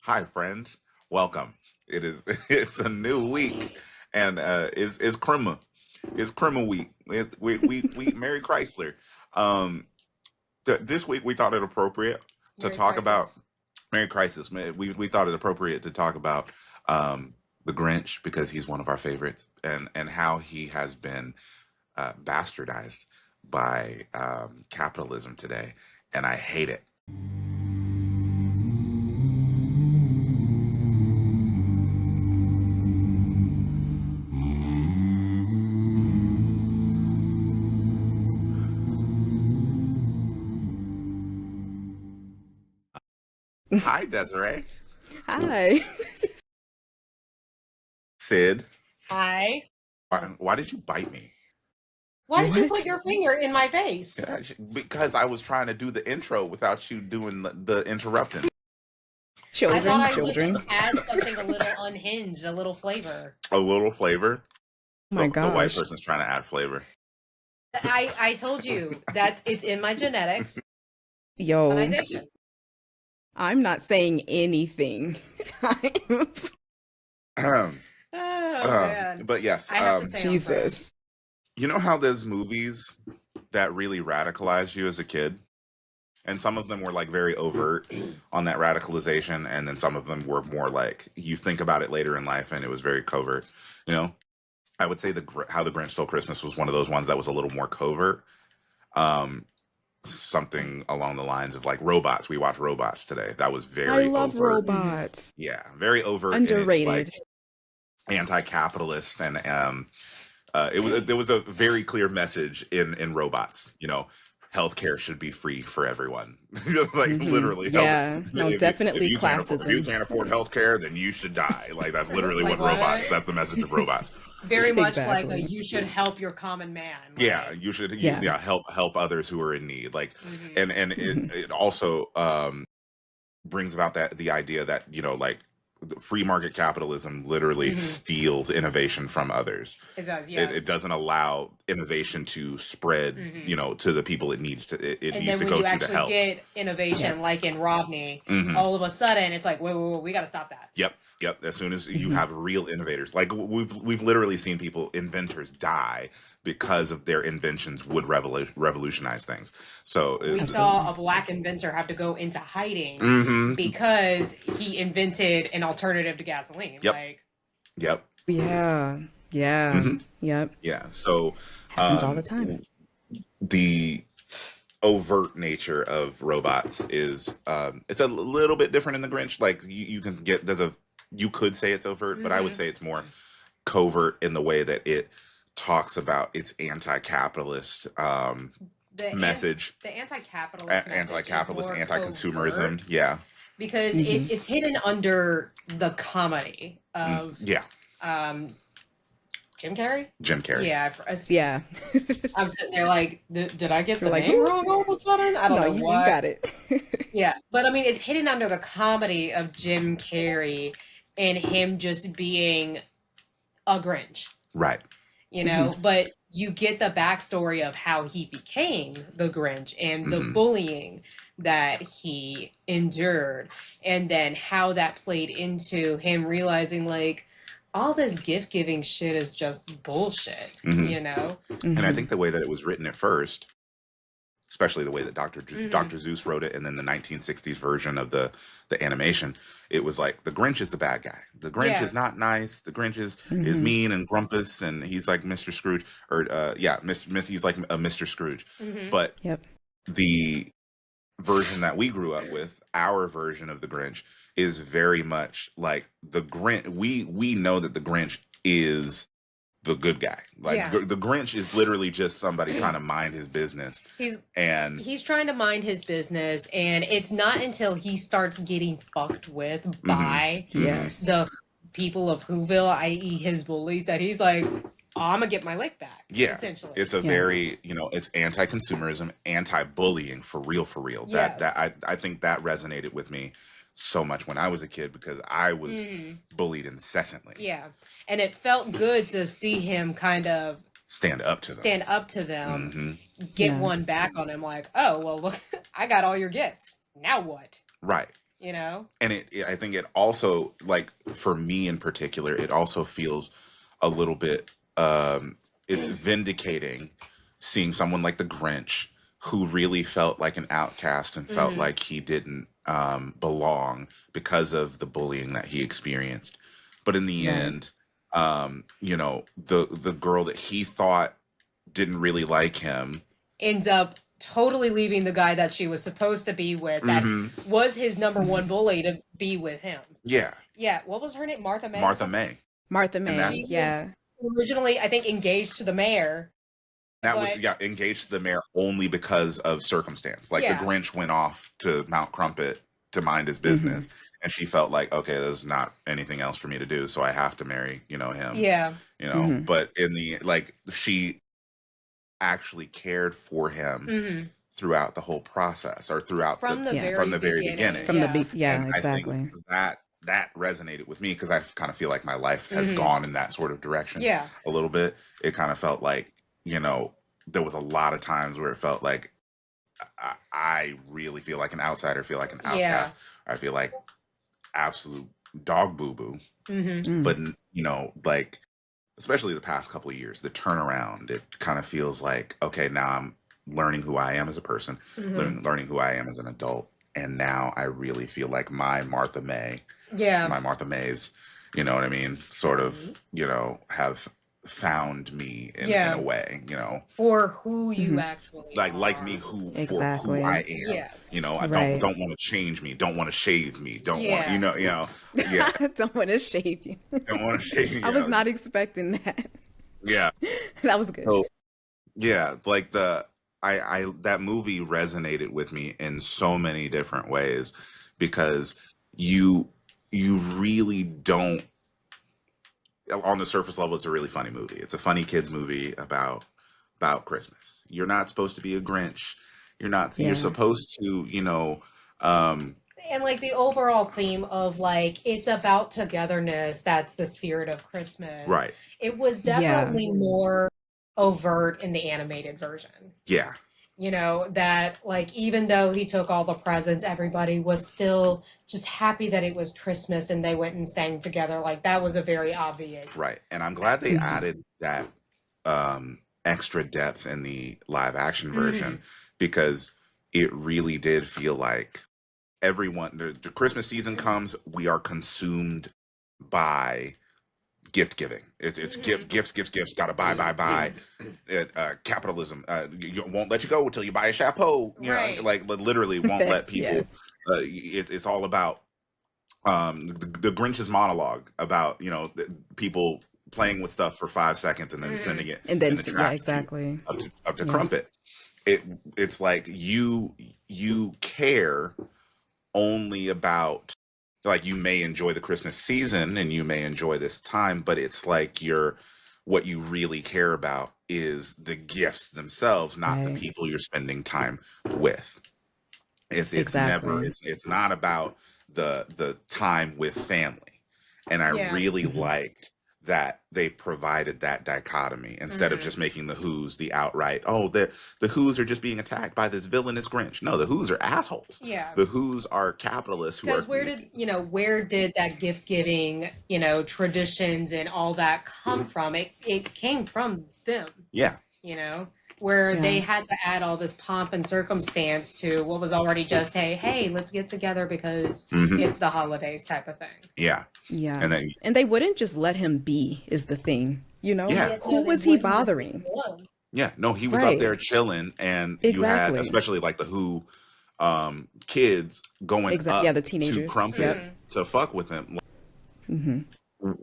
Hi, friend. Welcome. It is. It's a new week, and it's CHRIMMUH. It's CHRIMMUH week. We Merry Chrysler. Um, this week we thought it appropriate to Merry talk about Crisis. Merry Crisis. We thought it appropriate to talk about the Grinch because he's one of our favorites, and how he has been bastardized by capitalism today, and I hate it. Hi, Desiree. Hi. Sid. Hi. Why did you bite me? Why did you put What? your finger in my face? Yeah, because I was trying to do the intro without you doing the interrupting. I thought Children, I would children. just add something a little unhinged, a little flavor. A little flavor. Oh my The white gosh. person's trying to add flavor. I told you it's in my genetics. Yo, Colonization. I'm not saying anything. Oh man. But yes, I have to stay on brand. Jesus. you know how there's movies that really radicalize you as a kid? And some of them were like very overt on that radicalization, and then some of them were more like you think about it later in life and it was very covert. You know, I would say How the Grinch Stole Christmas was one of those ones that was a little more covert. Um, Something along the lines of like Robots. We watched Robots today. That was I very love overt. robots. Yeah, very overt in its like Underrated. anti-capitalist, and there was a very clear message in Robots. You know, healthcare should be free for everyone. Like literally, Yeah. No, if definitely you can't afford classism. healthcare, then you should die. Like that's literally Like what Robots. what? That's the message of Robots. Very much like Exactly. you should help your common man. Yeah, Like, you should. Yeah. Yeah, help others who are in need. Like, mhm. and Mhm. it also brings about the idea that like the free market capitalism literally Mhm. steals innovation from others. It does, It yes. doesn't allow innovation to spread, Mhm. to the people it needs to it And needs then to when go you to actually help. get innovation, Yep. like in Rodney, Hmm. all of a sudden it's like, wait, we got to stop that. Yep. As soon as you Mhm. have real innovators, like we've literally seen inventors die because of their inventions would revolutionize things. So We it's saw Absolutely. a black inventor have to go into hiding hmm because he invented an alternative to gasoline. Yep. Like, Yep. Yeah. Yeah. hmm Yep. Yeah. So Happens all the time. the overt nature of Robots is it's a little bit different in the Grinch. Like you can get you could say it's overt, but I would mhm. say it's more covert in the way that it talks about its anti-capitalist the an- message, the anti-capitalist message is anti-capitalist, more anti-consumerism. covert Yeah. because Hmm. it's hidden under the comedy of Yeah. um, Jim Carrey. Jim Carrey. Yeah, Yeah. I'm sitting there like, did I get You're the like, name who? wrong all of a sudden? I don't No, know you what. got it. Yeah, but I mean, it's hidden under the comedy of Jim Carrey and him just being a Grinch, Right. you Hmm. know? But you get the backstory of how he became the Grinch and the hmm bullying that he endured, and then how that played into him realizing, like, all this gift giving shit is just bullshit, hmm you know? And I Hmm. think the way that it was written at first, especially the way that Mhm. Dr. Zeus wrote it, and then the 1960s version of the animation, it was like the Grinch is the bad guy. The Grinch Yeah. is not nice. The Grinch is Hmm. mean and grumpus, and he's like Mr. Scrooge, or he's like a Mr. Scrooge. Mhm. But Yep. the version that we grew up with, our version of the Grinch, is very much like the Grinch. We know that the Grinch is the good guy. Like Yeah. the Grinch is literally just somebody trying to mind his business, and He's trying to mind his business, and it's not until he starts getting fucked with mhm, by mhm. Yes. the people of Whoville, i.e. his bullies, that he's like, oh, I'm gonna get my lick back. Yeah, Essentially. it's a Yeah. very it's anti-consumerism, anti-bullying for real. That Yes. I think that resonated with me so much when I was a kid because I was Mhm. bullied incessantly. Yeah. And it felt good to see him kind of Stand up to them. stand up to them, hmm get Yeah. one back on him, like, oh, well, look, I got all your gifts. Now what? Right. you know? And I think it also, like, for me in particular, it also feels a little bit, it's vindicating seeing someone like the Grinch who really felt like an outcast and felt Mhm. like he didn't belong because of the bullying that he experienced. But in the Right. end, you know, the girl that he thought didn't really like him Ends up totally leaving the guy that she was supposed to be with, that Mhm. was his number Mhm. one bully, to be with him. Yeah, Yeah, what was her name? Martha May? Martha Something? May. Martha And May, that's She was yeah. originally, I think, engaged to the mayor, that was, but yeah, engaged to the mayor only because of circumstance. Like the yeah, Grinch went off to Mount Crumpet to mind his Mhm. business, and she felt like, okay, there's not anything else for me to do, so I have to marry, you know, him. yeah, You know, Mhm. but in the, like, she actually cared for him hmm throughout the whole process, or throughout from the Yeah. very from the very beginning, beginning. From the yeah, yeah, And I think exactly. that resonated with me because I kind of feel like my life has hmm gone in that sort of direction yeah, a little bit. It kind of felt like, you know, there was a lot of times where it felt like I really feel like an outsider, feel like an yeah, outcast. I feel like absolute dog boo boo. hmm Mm. But, you know, like, especially the past couple of years, the turnaround, it kind of feels like, okay, now I'm learning who I am as a person, hmm learning who I am as an adult. And now I really feel like my Martha yeah, Mays, you know what I mean? Sort of, Mhm. you know, have found me in yeah, a way, you know, for who you Mhm. actually like me, are. for who I Exactly. am. Yes. You know, I Right. don't want to change me, don't want to shave me, don't want, Yeah. you know, yeah, I don't want to shave you. don't want to shave, I you was know, not expecting that. yeah. That was good. So yeah, like I that movie resonated with me in so many different ways because you really don't, on the surface level, it's a really funny movie. It's a funny kids movie about Christmas. You're not supposed to be a Grinch. You're Yeah. supposed to, you know, um And like the overall theme of like it's about togetherness, that's the spirit of Christmas. right. It was Yeah. definitely more overt in the animated version. Yeah. You know, that like even though he took all the presents, everybody was still just happy that it was Christmas and they went and sang together. Like that was a very obvious Right. And I'm glad they message. Mhm. added that extra depth in the live action version Mhm. because it really did feel like everyone, the Christmas season comes, we are consumed by gift giving. It's Mhm. gifts, gotta buy. Capitalism, you won't let you go until you buy a chapeau, you know, Right. like literally won't let Yeah. people, it's all about the Grinch's monologue about, you know, people playing with stuff for 5 seconds and then Mhm. sending it And then in the yeah, trash chute exactly. up to Yeah. Crumpet. It's like you care only about, like, you may enjoy the Christmas season and you may enjoy this time, but it's like what you really care about is the gifts themselves, not the Right. people you're spending time with. It's never, Exactly. it's not about the time with family. And I Yeah. really Mhm. liked that they provided that dichotomy instead of Mhm. just making the Who's the outright, oh, the Who's are just being attacked by this villainous Grinch. No, the Who's are assholes. Yeah. The Who's are capitalists who are, Because where did that gift giving, traditions and all that come from? It came from them, yeah, where they Yeah. had to add all this pomp and circumstance to what was already just, hey, let's get together because hmm it's the holidays type of thing. yeah, Yeah. and then And they wouldn't just let him be, is the thing. yeah, Yeah, Who no, they was he wouldn't just leave bothering? it alone. yeah. No, he was up Right. there chilling, and you had, Exactly. especially like the Who kids going Yeah, up the to teenagers. Crumpet Yep. Mhm. to fuck with him. Mm-hmm.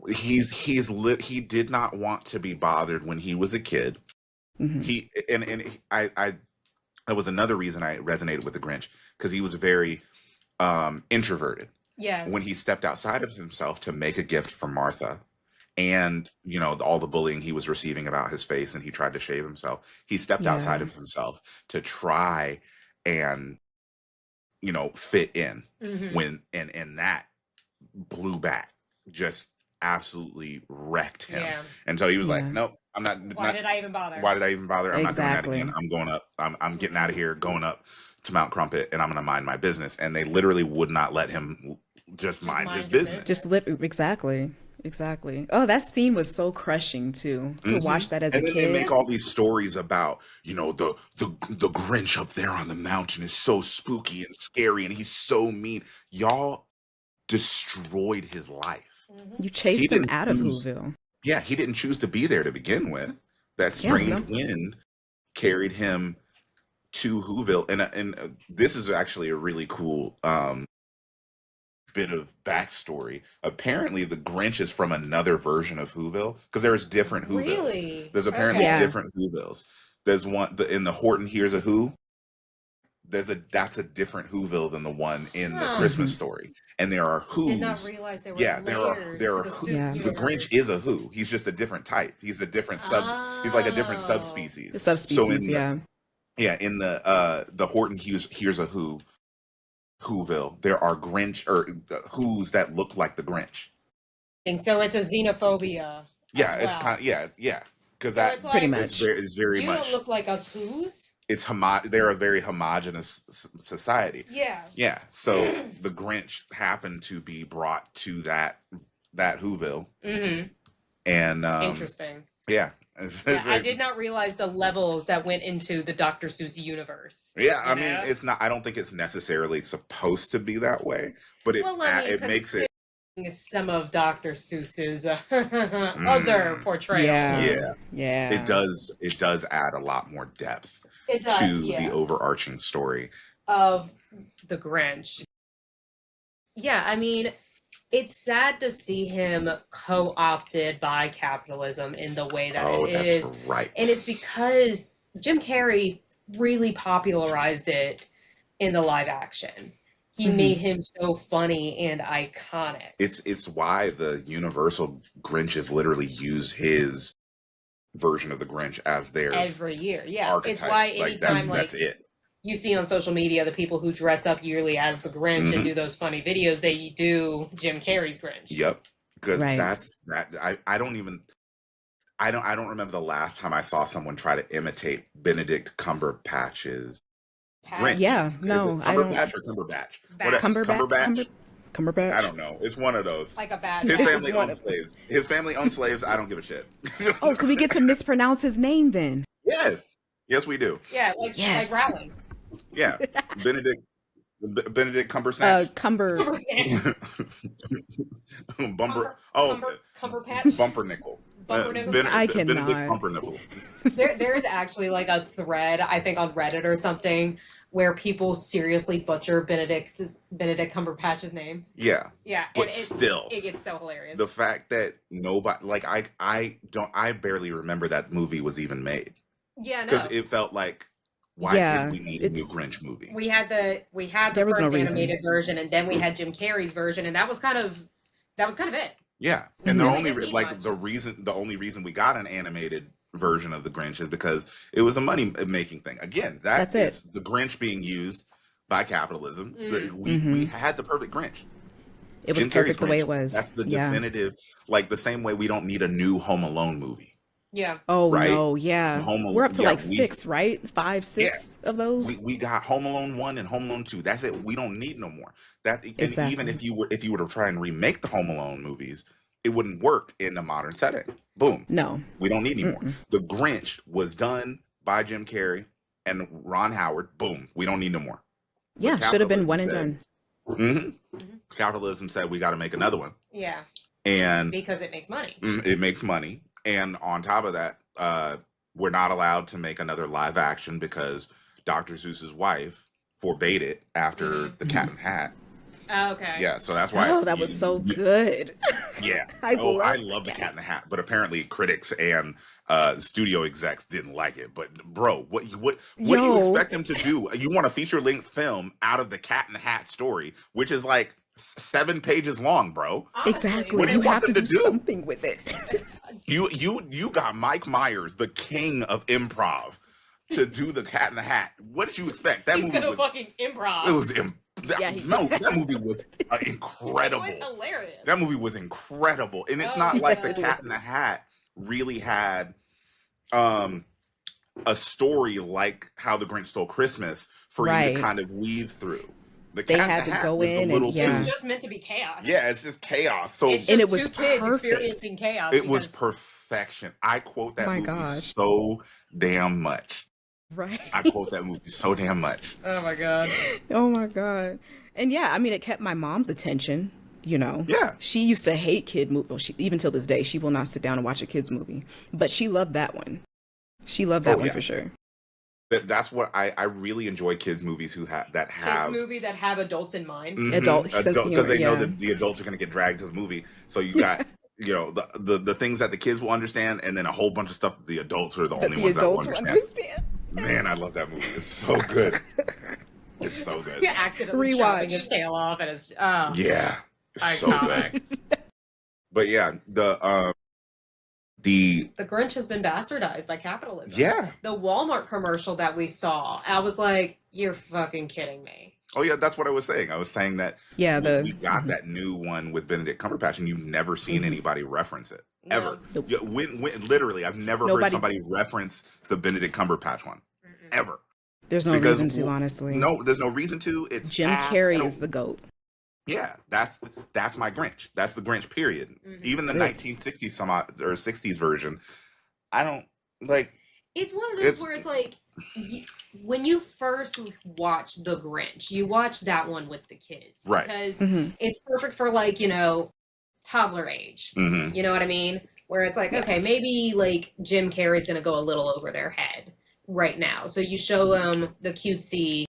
He did not want to be bothered when he was a kid. Mm-hmm. I that was another reason I resonated with the Grinch, because he was very introverted. When Yes. he stepped outside of himself to make a gift for Martha, and, you know, all the bullying he was receiving about his face, and he tried to shave himself, he stepped outside Yeah. of himself to try and, you know, fit in. hmm And that blew back, just absolutely wrecked him. Yeah. And so he was like, Yeah. nope, I'm Why did I even bother? why did I even bother? I'm not doing that again. Exactly. I'm going up. I'm getting out of here, going up to Mount Crumpet and I'm going to mind my business. And they literally would not let him just mind his your business. Just exactly. Exactly. Oh, that scene was so crushing too, to watch that as And a then kid. they make all these stories about, you know, the Grinch up there on the mountain is so spooky and scary and he's so mean. Y'all destroyed his life. You chased him out of Whoville. Yeah, he didn't choose to be there to begin with. That strange wind carried him to Whoville, and this is actually a really cool bit of backstory. Apparently, the Grinch is from another version of Whoville because there's different Whovilles. Really? There's apparently Okay. different Whovilles. There's one in the Horton Hears a Who. That's a different Whoville than the one in the Christmas story. And there are Who's. Did not realize there were layers there are to Who. Yeah. The Grinch is a Who. He's just a different type. He's a different He's like a different Oh. subspecies. The subspecies, In the Horton Hears a Whoville, there are Grinch or Who's that look like the Grinch. So it's a xenophobia. Yeah, as it's well. kind of because So that it's pretty like, much. it's very you much. don't look like us Who's. It's they're a very homogenous society. Yeah. Yeah, so the Grinch happened to be brought to that Whoville, Mm-hmm. and Interesting. yeah, Yeah, I did not realize the levels that went into the Dr. Seuss universe. Yeah, I You mean, know? it's not. I don't think it's necessarily supposed to be that way, but it makes it. Some of Dr. Seuss's other portrayals. Yeah. It does add a lot more depth It does, to yeah. the overarching story Of the Grinch. Yeah, I mean, it's sad to see him co-opted by capitalism in the way that it is. That's right. And it's because Jim Carrey really popularized it in the live action. He made him so funny and iconic. It's why the Universal Grinches literally use his version of the Grinch as their Every year, yeah. archetype. It's why anytime that's it. you see on social media the people who dress up yearly as the Grinch and do those funny videos, they do Jim Carrey's Grinch. Yep, because Right. that's that. I don't remember the last time I saw someone try to imitate Benedict Cumberbatch's Grinch. Yeah, no, I don't. Cumberbatch or Cumberbatch? Batch. Cumberbatch. I don't know. It's one of those. Like a bad His guy. family owned slaves. His family owned slaves. I don't give a shit. Oh, so we get to mispronounce his name then. Yes, we do. Yeah, like Rowling. Yeah, Benedict Cumbersnatch. Bumper. Cumberpatch. Bumpernickel. Bumpernickel. I cannot. Benedict Bumpernickel. There's actually like a thread, I think on Reddit or something, where people seriously butcher Benedict Cumberpatch's name. Yeah. Yeah. But still, it gets so hilarious. the fact that nobody, like, I barely remember that movie was even made Yeah, no. because it felt like, why Yeah, did we need a new Grinch movie? We had the There was first no reason. animated version, and then we had Jim Carrey's version, and that was kind of it. Yeah, and Really didn't need much. the only reason we got an animated version of the Grinch is because it was a money making thing. Again, That's is the Grinch being used by capitalism. We had the perfect Grinch. It was Jim Carrey's perfect the way Grinch. it was. That's the definitive, like the same way we don't need a new Home Alone movie. Yeah. Oh Right? no, yeah. Home Alone- We're up to yeah, like we- 6, right? 5, 6 of those. We got Home Alone 1 and Home Alone 2. That's it. We don't need no more. And Exactly. even if you were to try and remake the Home Alone movies, it wouldn't work in a modern setting. Boom. No. We don't need any more. The Grinch was done by Jim Carrey and Ron Howard. Boom. We don't need no more. Yeah, should have been one and done. Capitalism said we got to make another one, Yeah. and Because it makes money. it makes money. And on top of that, we're not allowed to make another live action because Dr. Seuss's wife forbade it after the Cat in the Hat. Oh, okay. Yeah, so that's why. Oh, that was so good. Yeah. I love the Cat in the Hat, but apparently critics and studio execs didn't like it. But bro, what do you expect them to do? You want a feature length film out of the Cat in the Hat story, which is like 7 pages long, bro. Honestly, Exactly. What do you You have want to them do to do? something with it. You got Mike Myers, the king of improv, to do the Cat in the Hat. What did you expect? That He's movie gonna was. fucking improv. It was that movie was incredible. It was hilarious. That movie was incredible, and it's Oh, not like the yeah. Cat in the Hat really had a story like How the Grinch Stole Christmas for you to Right. kind of weave through. The They Cat in had the to Hat go was a in little and It's yeah. too. just meant to be chaos. Yeah, it's just chaos. So It's And just it was two kids perfect. experiencing chaos. it was Because perfection. I quote that My movie gosh. so damn much. Right. I quote that movie so damn much. oh my god. Oh my God. And yeah, I mean, it kept my mom's attention. You know, Yeah. she used to hate kid movies. Well, even till this day, she will not sit down and watch a kid's movie. But she loved that one. She loved that Oh one yeah. for sure. That's what I really enjoy kids movies who have that Kids have movie that have adults in mind. Adult sense of adult, because humor. they know Yeah. that the adults are going to get dragged to the movie. So you got the things that the kids will understand, and then a whole bunch of stuff that the adults are the That only the ones that will adults will understand. understand. Man, I love that movie. It's so good. It's so good. Yeah, accidentally chopping Rewatch. his tail off and his Yeah, it's so good. iconic. But yeah, the The Grinch has been bastardized by capitalism. yeah. The Walmart commercial that we saw, I was like, "You're fucking kidding me." Oh yeah, that's what I was saying. I was saying that Yeah. we got that new one with Benedict Cumberbatch, and you've never seen anybody reference it ever. No. Yeah, literally, I've never heard Nobody. somebody reference the Benedict Cumberbatch one Mm-mm. ever. There's no Because reason to, honestly. No, there's no reason to. It's Jim ass. I Carrey don't- is the GOAT. Yeah, that's my Grinch. That's the Grinch. Period. Mhm. Even the That's it. 1960s or 60s version, I don't like. It's one of those It's- where it's like, when you first watch The Grinch, you watch that one with the kids. Right. Because Mhm. it's perfect for, like, toddler age. Mhm. You know what I mean? Where it's like, okay, maybe, like, Jim Carrey's going to go a little over their head right now. So you show them the cutesy,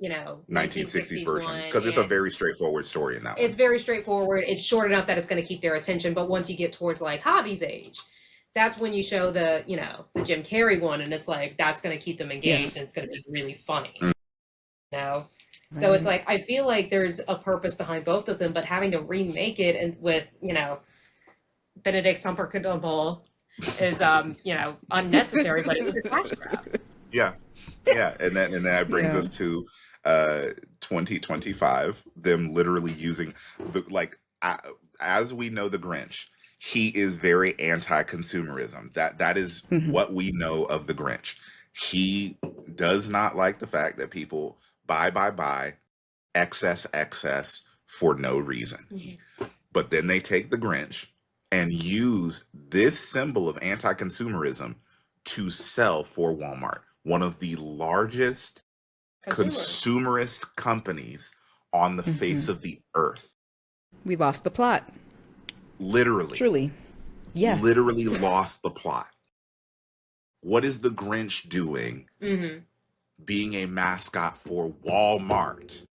1960s version, one, because it's a and very straightforward story in that it's one. very straightforward. It's short enough that it's going to keep their attention. But once you get towards, like, Hobby's age, that's when you show the Jim Carrey one, and it's like, that's going to keep them engaged, and it's going to be really funny. Mm. So it's like, I feel like there's a purpose behind both of them, but having to remake it and with, Benedict Cumberbatch is, unnecessary, but it was a cash grab. Yeah, and then that brings Yeah. us to 2025. Them literally using as we know the Grinch, he is very anti-consumerism. That is Mhm. what we know of the Grinch. He does not like the fact that people buy excess for no reason. Mhm. But then they take the Grinch and use this symbol of anti-consumerism to sell for Walmart, one of the largest consumerist companies on the face of the earth. We lost the plot. Literally. Truly. Yeah. Literally lost the plot. What is the Grinch doing Mm-hmm. being a mascot for Walmart?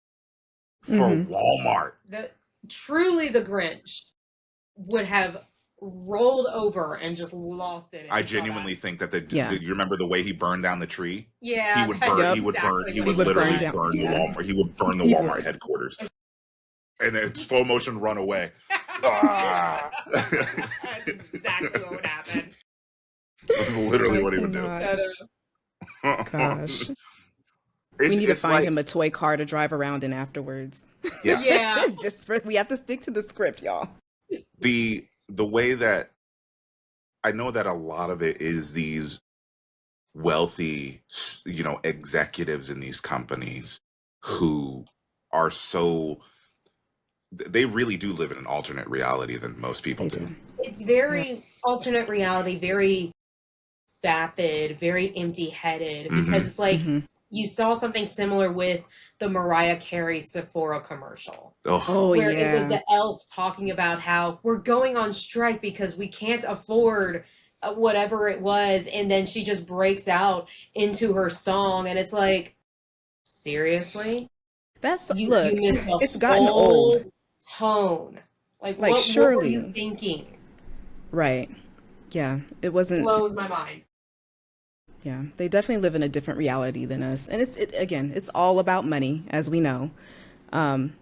For Mhm. Walmart. Truly the Grinch would have rolled over and just lost it. if I he saw genuinely that. think that Yeah. you remember the way he burned down the tree? Yeah, He would that's burn. He would burn. exactly He what would would literally burn down- burn the yeah. Walmart. He would burn the He Walmart would. headquarters, and then slow motion run away. Ah! That's exactly what would happen. That's literally what he would do. cannot. Gosh. It's, We need to it's find like- him a toy car to drive around in afterwards. Yeah. Yeah. We have to stick to the script, y'all. The way that I know that a lot of it is these wealthy, executives in these companies who are they really do live in an alternate reality than most people They do. do. It's very alternate reality, very vapid, very empty-headed, because it's like Mhm. you saw something similar with the Mariah Carey Sephora commercial. Ugh. Oh, where yeah. it was the elf talking about how we're going on strike because we can't afford whatever it was, and then she just breaks out into her song, and it's like, seriously, That's you look. missed the It's gotten whole old. tone. Like what were surely. you thinking? Right. Yeah. It wasn't. Blows my mind. Yeah. They definitely live in a different reality than us, and again, it's all about money, as we know. And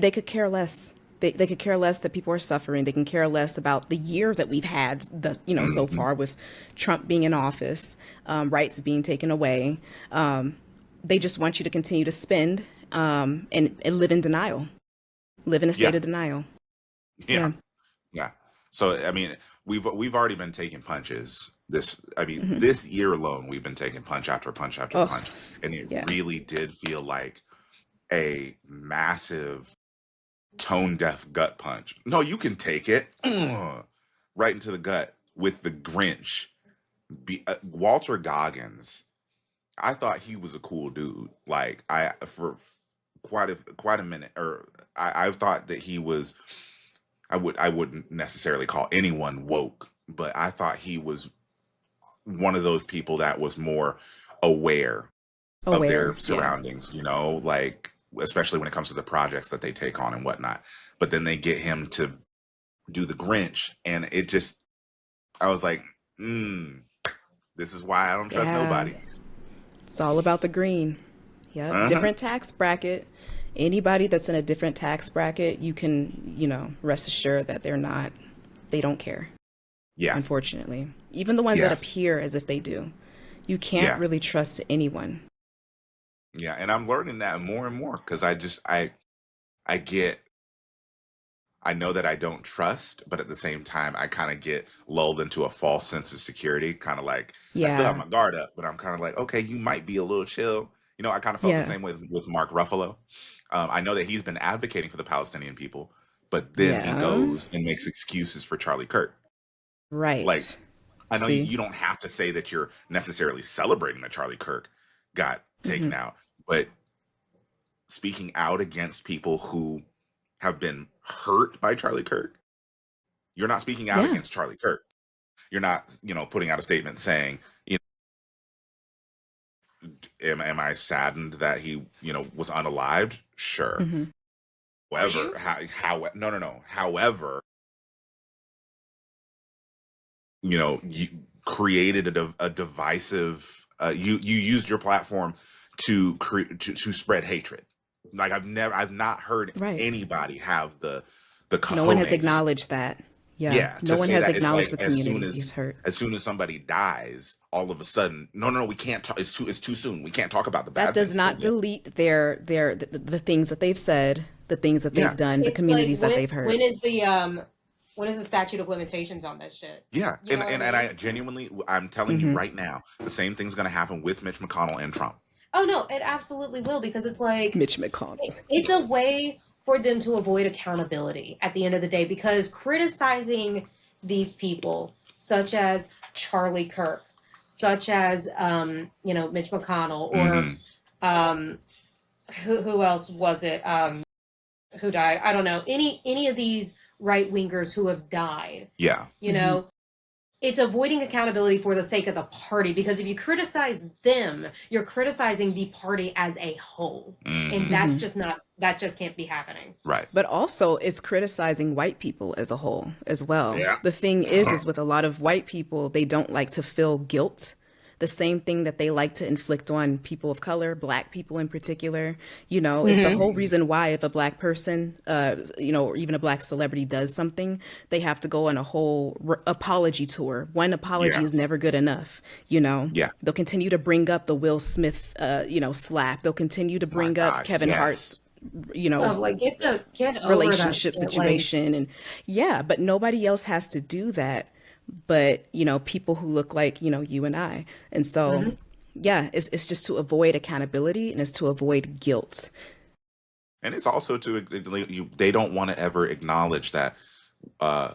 they could care less. They could care less that people are suffering. They can care less about the year that we've had, so far with Trump being in office, rights being taken away. They just want you to continue to spend and live in denial, live in a state Yeah. of denial. Yeah. So I mean, we've already been taking punches I mean, Hmm. this year alone, we've been taking punch after punch after Oh, punch, and it yeah. really did feel like a massive tone deaf gut punch. No, you can take it right into the gut with the Grinch. Walter Goggins. I thought he was a cool dude. Like I for quite a minute, or I thought that he was. I wouldn't necessarily call anyone woke, but I thought he was one of those people that was more aware of Aware. their Yeah. surroundings, like especially when it comes to the projects that they take on and whatnot. But then they get him to do the Grinch, and it just, I was like, this is why I don't trust Yeah. nobody. It's all about the green. Yep. Uh-huh. Different tax bracket. Anybody that's in a different tax bracket, you can, rest assured that they don't care, Yeah. unfortunately. Even the ones that Yeah. appear as if they do. You can't Yeah. really trust anyone. Yeah. And I'm learning that more and more because I get, I know that I don't trust, but at the same time, I kind of get lulled into a false sense of security. Kind of like I still have Yeah. my guard up, but I'm kind of like, okay, you might be a little chill. I kind of felt the Yeah. same way with Mark Ruffalo. I know that he's been advocating for the Palestinian people, but then he Yeah. goes and makes excuses for Charlie Kirk. Like, Right. I know See? you don't have to say that you're necessarily celebrating that Charlie Kirk got Hmm. taken out, but speaking out against people who have been hurt by Charlie Kirk, you're not speaking out Yeah. against Charlie Kirk. You're not, putting out a statement saying, am I saddened that he, was unalived? Sure. Hmm. Are However, you? no. However, you created a divisive. You used your platform to spread hatred. Like I've not heard Right. anybody have the No one has cojones, acknowledged that. Yeah. yeah, No to one say has that. It's acknowledged like the communities he's hurt. as soon as somebody dies, all of a sudden, no, we can't talk. It's too soon. We can't talk about the That bad does things not yet. delete the things that they've said, the things that they've Yeah, done, the It's like communities that they've hurt. when is the statute of limitations on this shit? yeah, You and know what I and I mean? genuinely, I'm telling you Hmm. right now, the same thing's going to happen with Mitch McConnell and Trump. Oh no, it absolutely will because it's like Mitch McConnell. it's a way for them to avoid accountability at the end of the day because criticizing these people such as Charlie Kirk, such as Mitch McConnell or Hmm. um, who else was it who died? I don't know. Any of these right wingers who have died, Yeah. you know, it's avoiding accountability for the sake of the party because if you criticize them, you're criticizing the party as a whole. And Hmm. that's Hmm. just not that just can't be happening. Right. But also, it's criticizing white people as a whole as well. Yeah. The thing is with a lot of white people, they don't like to feel guilt. The same thing that they like to inflict on people of color, black people in particular. It's the whole reason why if a black person, or even a black celebrity does something, they have to go on a whole apology tour. One apology Yeah. is never good enough. Yeah. They'll continue to bring up the Will Smith, slap. They'll continue to My bring up God. Kevin Hart's Yes. Of like get over that relationship shit. Like situation. And yeah, but nobody else has to do that but people who look like you and I. And so yeah, it's just to avoid accountability and it's to avoid guilt. And it's also they don't want to ever acknowledge that uh,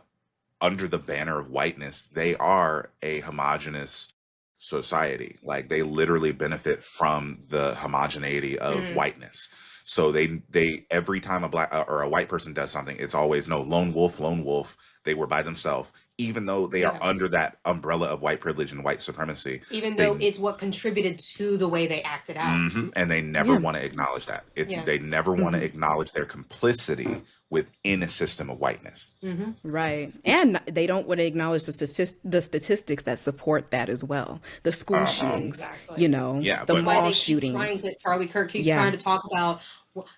under the banner of whiteness, they are a homogenous society. Like they literally benefit from the homogeneity of whiteness. So they every time a black or a white person does something, it's always no lone wolf, lone wolf. They were by themselves, even though they are yeah. under that umbrella of white privilege and white supremacy. Even though They it's what contributed to the way they acted out. and they never Yeah. want to acknowledge that. Yeah. They never want to acknowledge their complicity within a system of whiteness. Right. And they don't want to acknowledge the statistics that support that as well. The school shootings, Exactly. Yeah, the but Why mall they keep trying shootings. to Charlie Kirk keeps Yeah. trying to talk about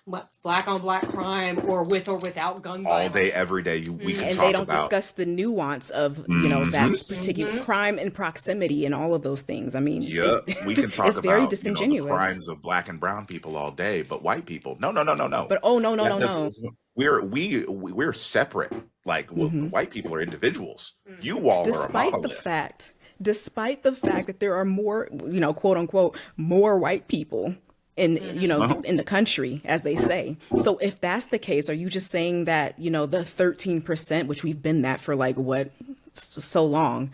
what black on black crime or with or without gun all violence. day, every day, we can And talk they don't about. discuss the nuance of, that particular crime and proximity and all of those things. I mean, Yeah, we can talk it's very about the disingenuous. crimes of black and brown people all day, but white people, no. But oh, no, no, That no, no. doesn't. We're separate. Like white people are individuals. You all are a Despite the monolith. fact despite the fact that there are more, quote unquote, more white people in, Uh-huh. in the country, as they say. So if that's the case, are you just saying that, the 13%, which we've been that for like what, so long,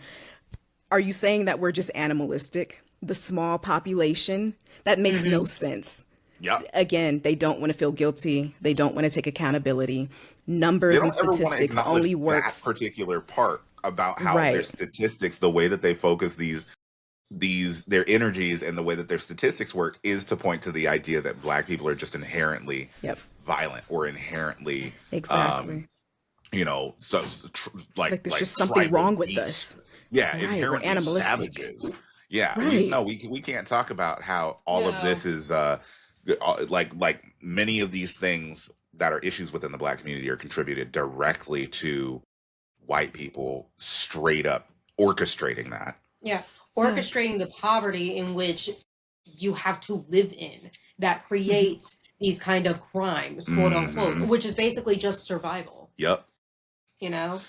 are you saying that we're just animalistic? The small population? That makes no sense. Yep. Again, they don't want to feel guilty. They don't want to take accountability. They Numbers and don't ever want to statistics acknowledge only that works. particular part about how their Right. statistics, the way that they focus these their energies and the way that their statistics work is to point to the idea that black people are just inherently Yep. violent or inherently Exactly. Like there's like just something tribal wrong with beasts. us. Yeah, Right. We're inherently animalistic. savages. Yeah, Right. we can't talk about how all of No. this is like many of these things that are issues within the black community are contributed directly to white people straight up orchestrating that. Yeah. Yeah. Orchestrating the poverty in which you have to live in that Mm-hmm. creates these kind of crimes, quote unquote, Mhm. which is basically just survival. Yep.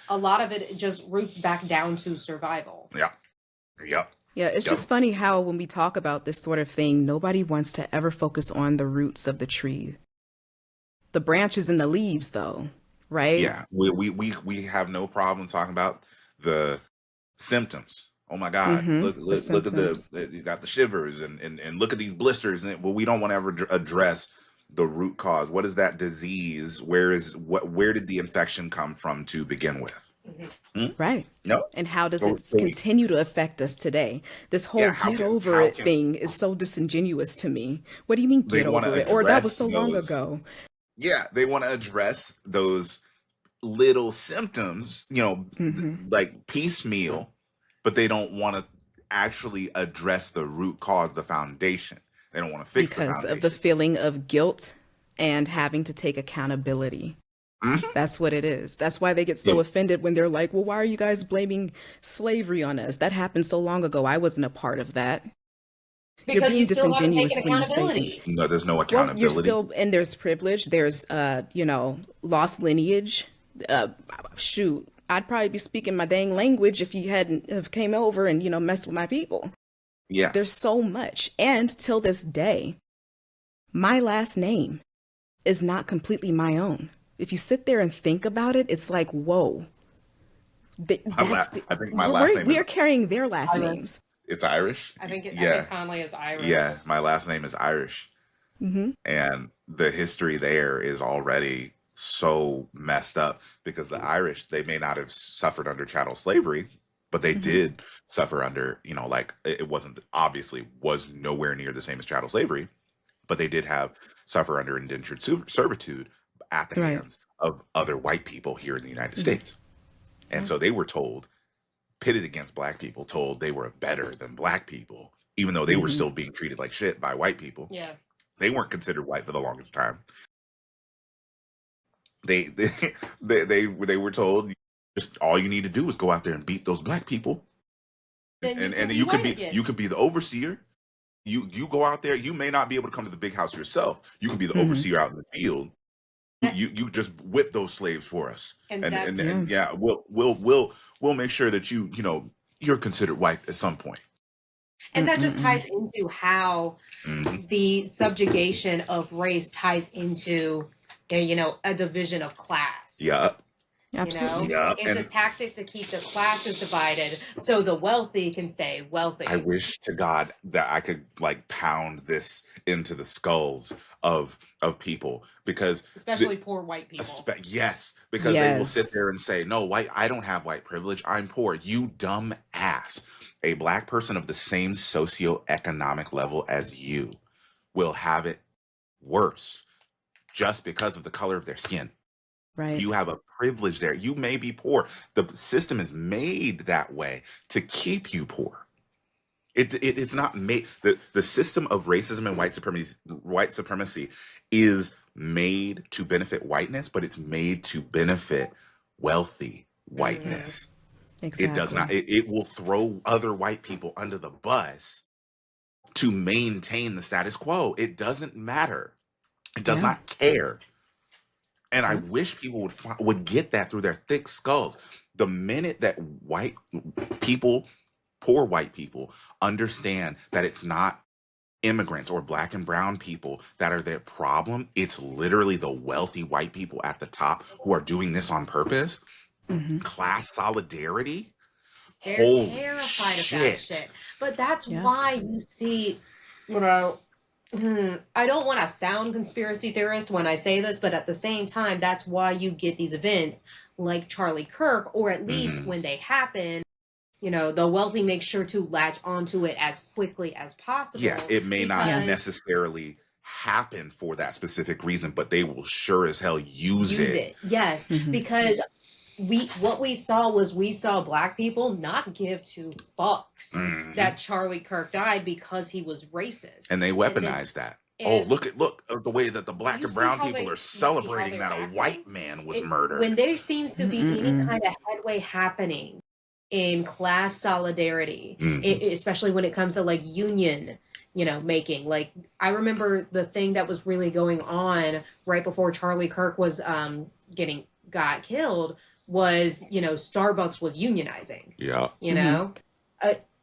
A lot of it just roots back down to survival. Yep. Yep. Yeah, it's Yep. just funny how when we talk about this sort of thing, nobody wants to ever focus on the roots of the tree. The branches and the leaves, though, right? Yeah. We have no problem talking about the symptoms. Oh my God! Mm-hmm. Look at you got the shivers and look at these blisters. And well, we don't want to ever address the root cause. What is that disease? Where did the infection come from to begin with? Right. No. And how does So- it so we- continue to affect us today? This whole Yeah, how get can- over how it can- thing is so disingenuous to me. What do you mean They get wanna over it? Or that was address so long those- ago. Yeah, they want to address those little symptoms, like piecemeal, but they don't want to actually address the root cause, the foundation. They don't want to fix the Because foundation. of the feeling of guilt and having to take accountability. Mhm. That's what it is. That's why they get so Yeah. offended when they're like, well, why are you guys blaming slavery on us? That happened so long ago. I wasn't a part of that. Because being you still haven't disingenuous taken when you say accountability. this. No, there's no Well, accountability. you're still, and there's privilege. There's, lost lineage. Shoot, I'd probably be speaking my dang language if you hadn't have came over and, messed with my people. Yeah. There's so much. And till this day, my last name is not completely my own. If you sit there and think about it, it's like, whoa. I think my last name we is- are carrying their last Irish. names. It's Irish. I think Yeah. Conley is Irish. Yeah, my last name is Irish. Mm-hmm. And the history there is already so messed up because the Irish, they may not have suffered under chattel slavery, but they did suffer under, it wasn't obviously was nowhere near the same as chattel slavery, but they did suffer under indentured servitude at the Right. hands of other white people here in the United States. And so they were pitted against black people, told they were better than black people, even though they were still being treated like shit by white people. Yeah. They weren't considered white for the longest time. They were told just all you need to do is go out there and beat those black people, Then and be you could white be again. you could be the overseer. You go out there. You may not be able to come to the big house yourself. You can be the overseer out in the field. You just whip those slaves for us, And and that's- and yeah, we'll make sure that you're considered white at some point. And that just ties into how Mhm. the subjugation of race ties into, a division of class. Yeah, Absolutely. Yeah, It's a and- tactic to keep the classes divided so the wealthy can stay wealthy. I wish to God that I could pound this into the skulls of people because Especially poor white people. yes, because they will Yes. sit there and say, "No, I don't have white privilege. I'm poor." You dumb ass. A black person of the same socioeconomic level as you will have it worse just because of the color of their skin. Right. You have a privilege there. You may be poor. The system is made that way to keep you poor. It's not made. The system of racism and white supremacy is made to benefit whiteness, but it's made to benefit wealthy whiteness. Exactly. It does not. It will throw other white people under the bus to maintain the status quo. It doesn't matter. It does Yeah. not care. And I wish people would get that through their thick skulls. The minute that white people poor white people understand that it's not immigrants or black and brown people that are their problem. It's literally the wealthy white people at the top who are doing this on purpose. Mm-hmm. Class solidarity. They're Holy terrified of that shit. shit. But that's Yeah. why you see, you know, I don't want to sound conspiracy theorist when I say this, but at the same time, that's why you get these events like Charlie Kirk, or at least when they happen, you know, the wealthy make sure to latch onto it as quickly as possible. Yeah, it may not because necessarily happen for that specific reason, but they will sure as hell use it. Yes, Mhm. because we saw black people not give two fucks Mhm. that Charlie Kirk died because he was racist. And they weaponize that. Oh, look at the way that the black you and see brown how people they- are you see celebrating how that they're a white man was When murdered. there seems to be any Mm-mm-mm. kind of headway happening in class solidarity, Mhm. especially when it comes to like union, you know, making. Like I remember the thing that was really going on right before Charlie Kirk was got killed was, you know, Starbucks was unionizing. Yeah. You know,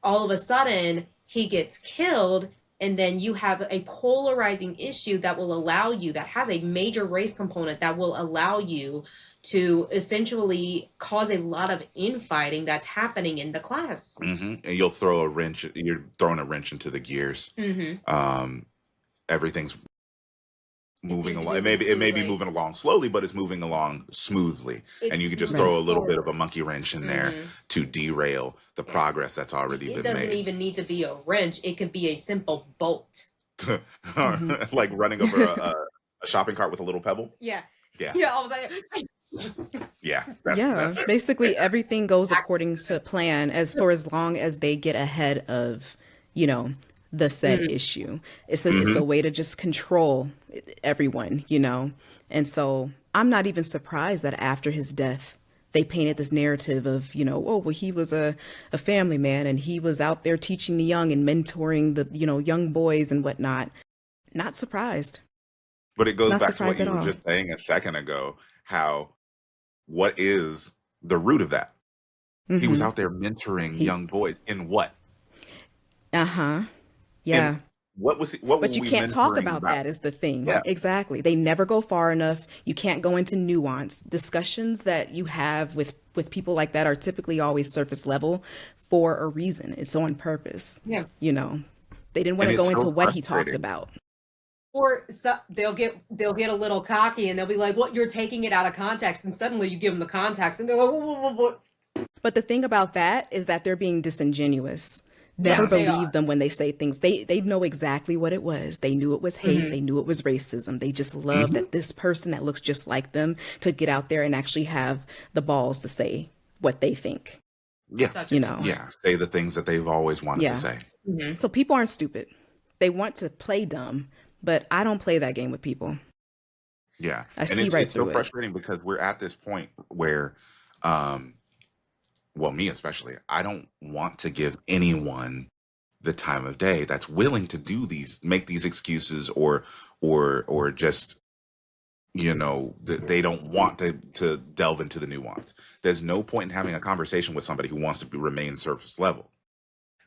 all of a sudden he gets killed, and then you have a polarizing issue that will allow you, that has a major race component that will allow you to essentially cause a lot of infighting that's happening in the class. And you're throwing a wrench into the gears. Everything's moving along. It may be moving along slowly, but it's moving along smoothly. And you can just throw a little bit of a monkey wrench in there to derail the progress that's already been made. It doesn't even need to be a wrench. It could be a simple bolt. Like running over a shopping cart with a little pebble. Yeah. Yeah. Yeah, I was like, Yeah. Basically everything goes according to plan as long as they get ahead of, you know, the said issue. It's a way to just control everyone, you know. And so I'm not even surprised that after his death, they painted this narrative of, you know, oh, well, he was a family man and he was out there teaching the young and mentoring the, you know, young boys and whatnot. Not surprised. But it goes Not back to what surprised you at were all. just saying a second ago, what is the root of that? He was out there mentoring young boys in what? Uh-huh. Yeah. In what was it? But you can't talk about that is the thing. Yeah. Exactly. They never go far enough. You can't go into nuance. Discussions that you have with people like that are typically always surface level for a reason. It's on purpose. Yeah. You know, they didn't want to And go it's into so what he talked frustrating. about. or they'll get a little cocky and they'll be like, "What? You're taking it out of context," and suddenly you give them the context, and they're like, "What?" But the thing about that is that they're being disingenuous. Never Yes, they believe are. them when they say things. They know exactly what it was. They knew it was hate. They knew it was racism. They just love that this person that looks just like them could get out there and actually have the balls to say what they think. Yeah. Such a You good know. point. Yeah. Say the things that they've always wanted Yeah. to say. So people aren't stupid. They want to play dumb, but I don't play that game with people. Yeah. I And see it's right so through it. frustrating because we're at this point where well, me especially, I don't want to give anyone the time of day that's willing to make these excuses or just, you know, they don't want to delve into the nuance. There's no point in having a conversation with somebody who wants to remain surface level.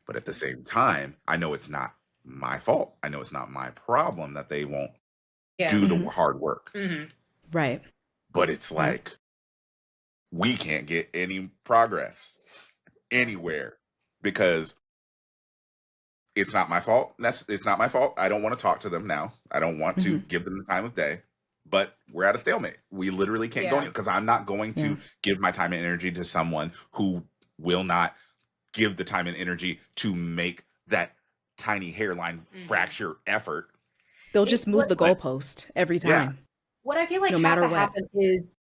But at the same time, I know it's not my fault. I know it's not my problem that they won't do the hard work. Right. But it's like, we can't get any progress anywhere because it's not my fault. It's not my fault. I don't want to talk to them now. I don't want to give them the time of day. But we're at a stalemate. We literally can't go because I'm not going to give my time and energy to someone who will not give the time and energy to make that tiny hairline fracture effort. They'll just move the goalpost every time. Yeah. What I feel like No has matter to what. happen is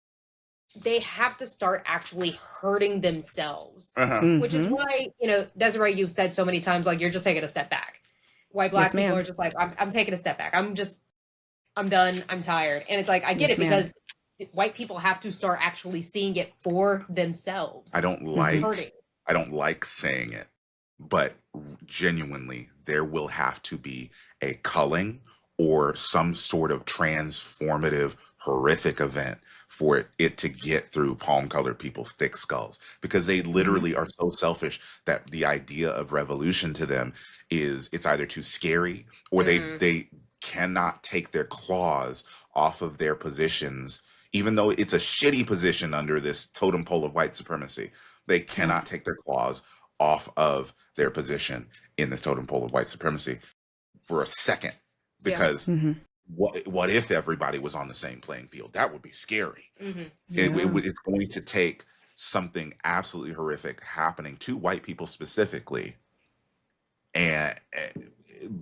they have to start actually hurting themselves. Which is why, you know, Desiree, you said so many times, like, you're just taking a step back. White Black Yes, people ma'am. are just like, I'm taking a step back. I'm done. I'm tired. And it's like, I get Yes, it because white people have to start actually seeing it for themselves. I don't like saying it, but genuinely, there will have to be a culling or some sort of transformative, horrific event for it to get through palm-colored people's thick skulls, because they literally are so selfish that the idea of revolution to them is it's either too scary or they cannot take their claws off of their positions, even though it's a shitty position under this totem pole of white supremacy. They cannot take their claws off of their position in this totem pole of white supremacy for a second, because what if everybody was on the same playing field? That would be scary. It's going to take something absolutely horrific happening to white people specifically, and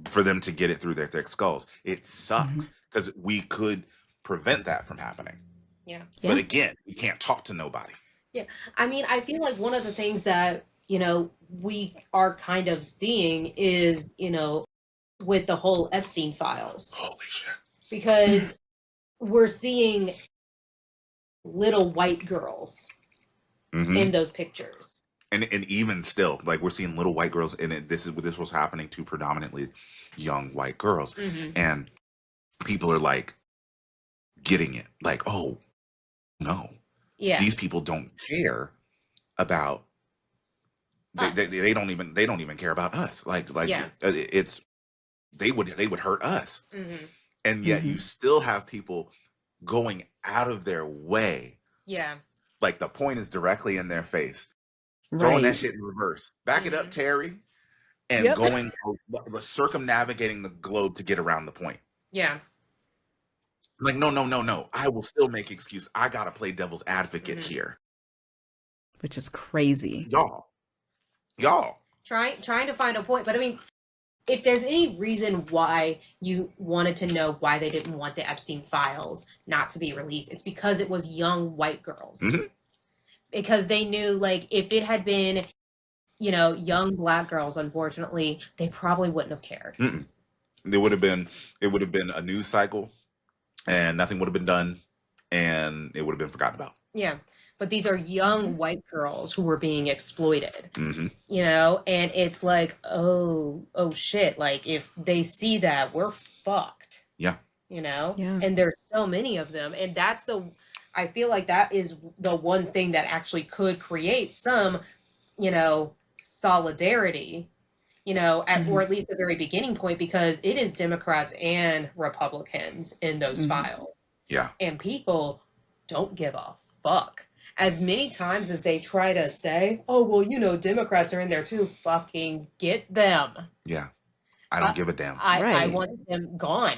for them to get it through their thick skulls. It sucks because we could prevent that from happening. But again, we can't talk to nobody. I mean, I feel like one of the things that, we are kind of seeing is, with the whole Epstein files. Holy shit. Because we're seeing little white girls in those pictures. And even still, like, we're seeing little white girls, and this was happening to predominantly young white girls. And people are like getting it. Like, oh no. These people don't care about they don't even care about us. Like it's they would hurt us. And yet you still have people going out of their way. Like, the point is directly in their face. Throwing that shit in reverse. Back it up, Terry. And going circumnavigating the globe to get around the point. Like, no. I will still make excuse. I gotta play devil's advocate here. Which is crazy. Y'all. Trying to find a point. But I mean, if there's any reason why you wanted to know why they didn't want the Epstein files not to be released, it's because it was young white girls. Because they knew, like, if it had been, young black girls, unfortunately, they probably wouldn't have cared. It would have been a news cycle, and nothing would have been done, and it would have been forgotten about. But these are young white girls who were being exploited, and it's like, oh shit, like, if they see that, we're fucked. And there's so many of them, and I feel like that is the one thing that actually could create some, solidarity, or at least the very beginning point, because it is Democrats and Republicans in those files. And people don't give a fuck. As many times as they try to say, oh, well, Democrats are in there too, fucking get them. I don't give a damn. I want them gone.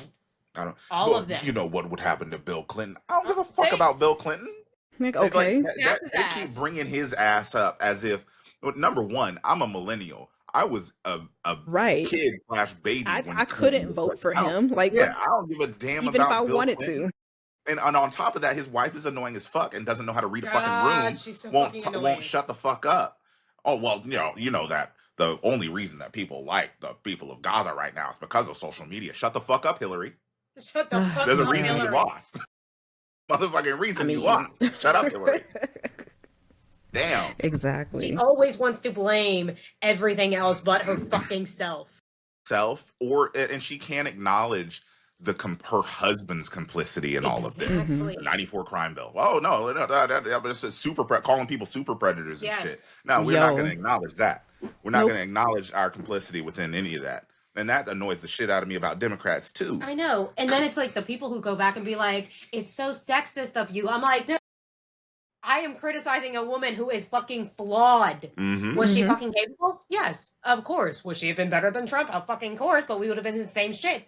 All of them. You know what would happen to Bill Clinton? I don't give a fuck about Bill Clinton. Like, okay. They keep bringing his ass up as if, number one, I'm a millennial. I was a kid / baby. I couldn't vote for him. Like, I don't give a damn even about if I Bill wanted Clinton. to. And on top of that, his wife is annoying as fuck and doesn't know how to read a fucking room. She's so won't shut the fuck up. Oh, well, you know that the only reason that people like the people of Gaza right now is because of social media. Shut the fuck up, Hillary. Shut the fuck up, There's a reason Hillary. you lost. Motherfucking reason you lost. Shut up, Hillary. Damn. Exactly. She always wants to blame everything else but her fucking self. And she can't acknowledge her husband's complicity in all of this. The 94 crime bill. Oh no, it's calling people super predators and shit. No, we're not going to acknowledge that. We're not going to acknowledge our complicity within any of that. And that annoys the shit out of me about Democrats too. I know. And then it's like the people who go back and be like, it's so sexist of you. I'm like, no, I am criticizing a woman who is fucking flawed. Was she fucking capable? Yes, of course. Would she have been better than Trump? Of fucking course, but we would have been in the same shit.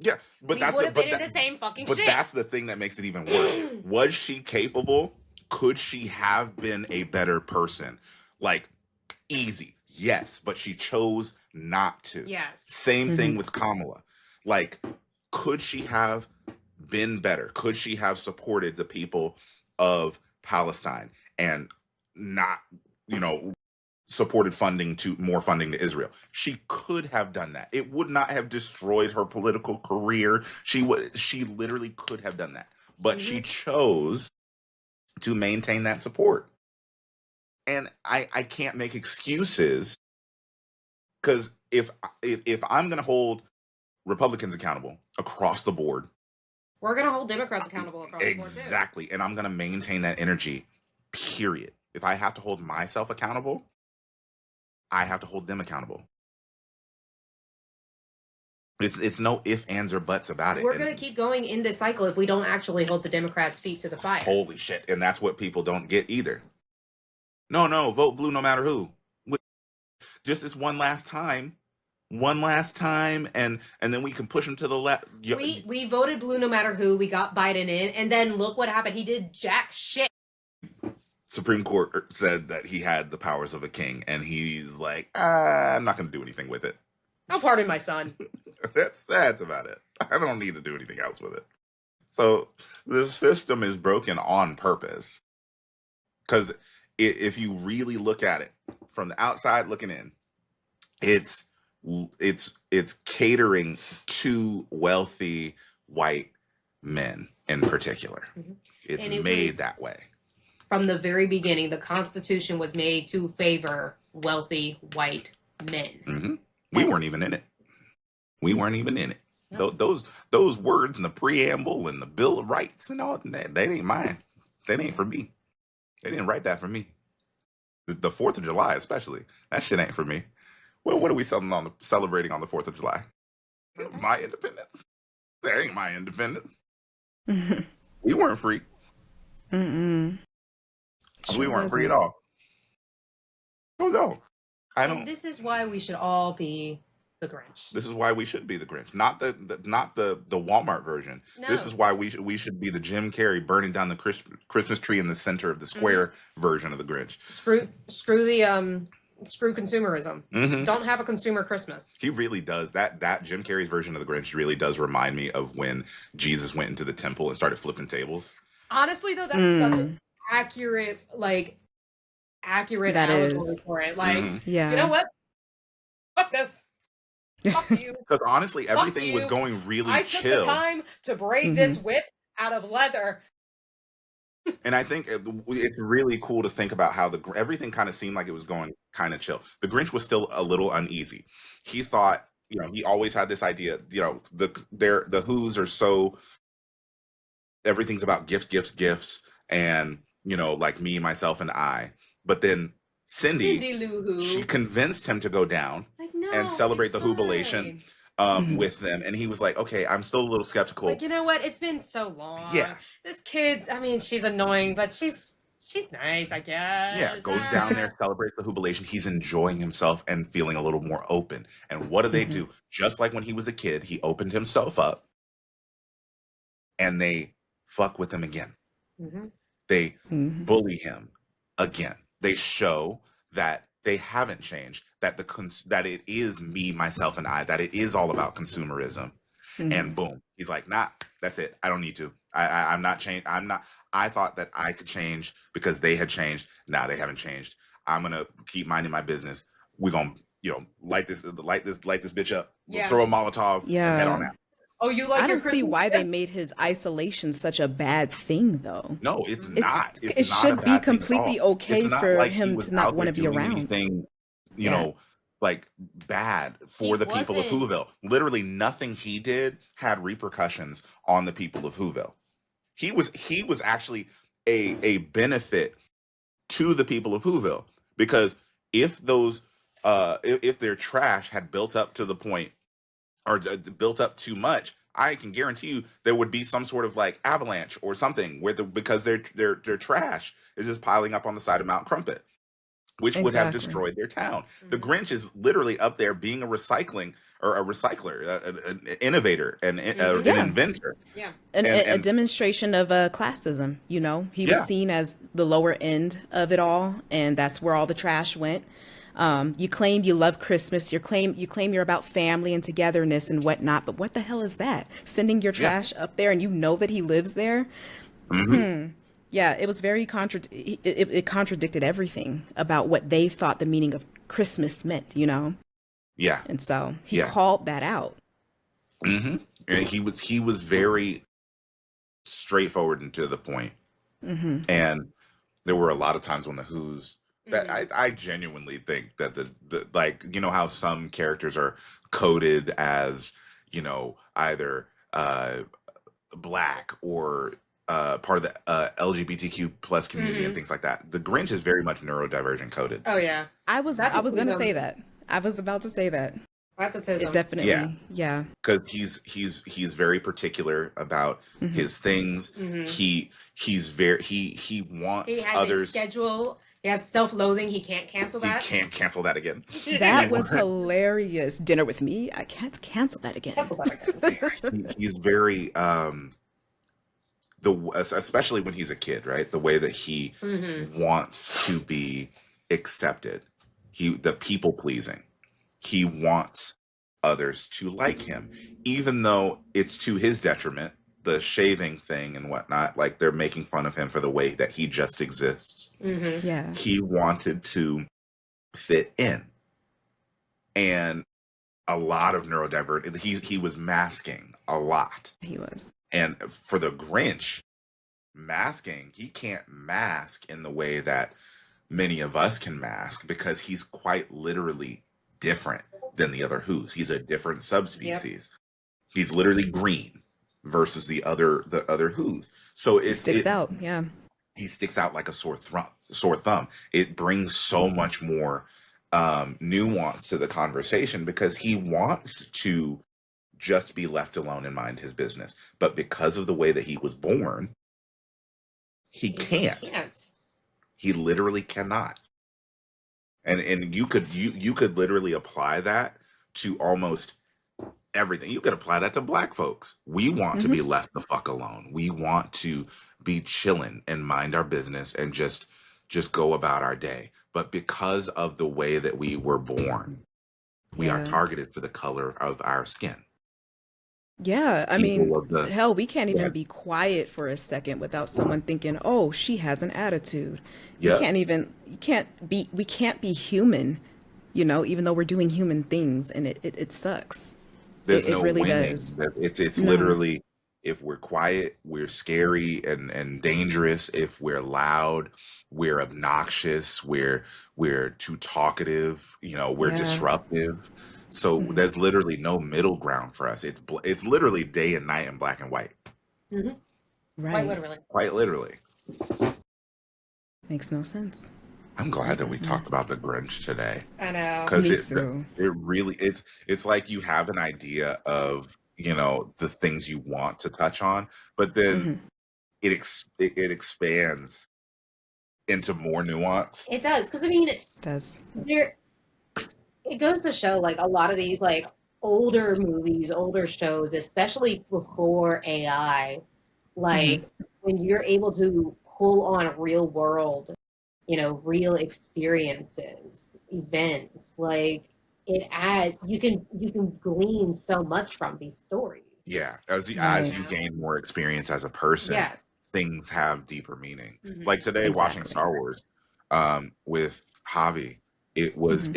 Yeah, but we would have been in the same fucking shit. But that's the thing that makes it even worse. Was she capable? Could she have been a better person? Like, easy. Yes, but she chose not to. Yes. Same thing with Kamala. Like, could she have been better? Could she have supported the people of Palestine and not, supported more funding to Israel? She could have done that. It would not have destroyed her political career. She literally could have done that. But she chose to maintain that support. And I can't make excuses, because if I'm going to hold Republicans accountable across the board. We're going to hold Democrats accountable across the board, too. Exactly. And I'm going to maintain that energy, period. If I have to hold myself accountable, I have to hold them accountable. It's no ifs, ands, or buts about it. We're going to keep going in this cycle if we don't actually hold the Democrats' feet to the fire. Holy shit. And that's what people don't get either. No, vote blue no matter who. Just this one last time, and then we can push them to the left. We voted blue no matter who. We got Biden in, and then look what happened. He did jack shit. Supreme Court said that he had the powers of a king, and he's like, I'm not going to do anything with it. I'll pardon my son. That's about it. I don't need to do anything else with it. So the system is broken on purpose. Because if you really look at it from the outside looking in, it's catering to wealthy white men in particular. Mm-hmm. It's made that way. From the very beginning, the Constitution was made to favor wealthy white men. Mm-hmm. We weren't even in it. No. Those words in the preamble and the Bill of Rights and all that, they ain't mine. That ain't for me. They didn't write that for me. The 4th of July, especially. That shit ain't for me. Well, what are we celebrating on the 4th of July? My independence. That ain't my independence. We weren't free. Mm-mm. We weren't free at all. Oh, no. This is why we should all be the Grinch. This is why we should be the Grinch, not the Walmart version. No. This is why we should be the Jim Carrey burning down the Christmas tree in the center of the square version of the Grinch. Screw consumerism. Mm-hmm. Don't have a consumer Christmas. He really does. That Jim Carrey's version of the Grinch really does remind me of when Jesus went into the temple and started flipping tables. Honestly, though, that's such an accurate allegory for it. Like, you know what? Fuck this. Fuck you. Because honestly, everything was going really chill. I took the time to braid this whip out of leather. And I think it's really cool to think about how everything kind of seemed like it was going kind of chill. The Grinch was still a little uneasy. He thought, he always had this idea, the Who's are so, everything's about gifts, and, like me, myself, and I. But then Cindy Lou Who, she convinced him to go down and celebrate the Whobilation with them. And he was like, okay, I'm still a little skeptical. Like, you know what? It's been so long. Yeah. This kid, I mean, she's annoying, but she's nice, I guess. Yeah, goes down there, celebrates the Whobilation. He's enjoying himself and feeling a little more open. And what do they do? Just like when he was a kid, he opened himself up and they fuck with him again. Mm-hmm. They bully him again. They show that they haven't changed, that that it is me, myself, and I, that it is all about consumerism. And boom, he's like, nah, that's it. I don't need to. I'm not changed. I thought that I could change because they had changed. Now they haven't changed. I'm gonna keep minding my business. We're gonna, light this bitch up. Yeah. Throw a Molotov and head on out. Oh, you like? I don't see why they made his isolation such a bad thing, though. No, it's not. It should be completely okay for him to not want to be around. Anything, like bad for the people of Whoville. Literally nothing he did had repercussions on the people of Whoville. He was actually a benefit to the people of Whoville, because if those if their trash had built up to the point, or built up too much, I can guarantee you there would be some sort of like avalanche or something because their trash is just piling up on the side of Mount Crumpet, which would have destroyed their town. The Grinch is literally up there being a recycler, an innovator, and an inventor. Yeah, a demonstration of classism. He was seen as the lower end of it all, and that's where all the trash went. You claim you love Christmas. You claim you're about family and togetherness and whatnot. But what the hell is that? Sending your trash up there, and you know that he lives there. Yeah, it was very it contradicted everything about what they thought the meaning of Christmas meant. Yeah, and so he called that out. And he was very straightforward and to the point. And there were a lot of times when the Who's. That I genuinely think that the like, how some characters are coded as, either black or part of the LGBTQ plus community and things like that. The Grinch is very much neurodivergent coded. Oh yeah, I was that's gonna say autism. that. I was about to say that. That's It autism. definitely, yeah. Because he's very particular about his things. He He wants has a others. schedule. He has self-loathing. He can't cancel He that. can't cancel that again. That was hilarious. Dinner with me? I can't cancel that again. Cancel that again. He's very especially when he's a kid, right? The way that he wants to be accepted. The people pleasing. He wants others to like him, even though it's to his detriment. The shaving thing and whatnot, like they're making fun of him for the way that he just exists. Yeah. He wanted to fit in, and a lot of neurodivergent. He was masking a lot. He was. And for the Grinch, masking, he can't mask in the way that many of us can mask because he's quite literally different than the other Who's. He's a different subspecies. Yep. He's literally green versus the other Who's. So it sticks out. Yeah. He sticks out like a sore thumb. It brings so much more nuance to the conversation because he wants to just be left alone and mind his business. But because of the way that he was born, he can't. He literally cannot. And you could literally apply that to almost everything. You could apply that to Black folks. We want to be left the fuck alone. We want to be chilling and mind our business and just go about our day. But because of the way that we were born, we are targeted for the color of our skin. Yeah, I mean, hell, we can't even be quiet for a second without someone thinking, "Oh, she has an attitude." Yep. We can't be human, even though we're doing human things, and it sucks. There's it no really winning. does. It's literally, if we're quiet, we're scary and dangerous. If we're loud, we're obnoxious. We're too talkative. We're disruptive. So there's literally no middle ground for us. It's literally day and night and black and white. Right. Quite literally. Makes no sense. I'm glad that we talked about the Grinch today. I know. Because it really it's like you have an idea of the things you want to touch on, but then it expands into more nuance. It does, because it does. It goes to show, like, a lot of these, like, older movies, older shows, especially before AI, like, when you're able to pull on real world, real experiences, events, like, you can glean so much from these stories. Yeah, as you gain more experience as a person, things have deeper meaning. Like today, watching Star Wars with Javi, it was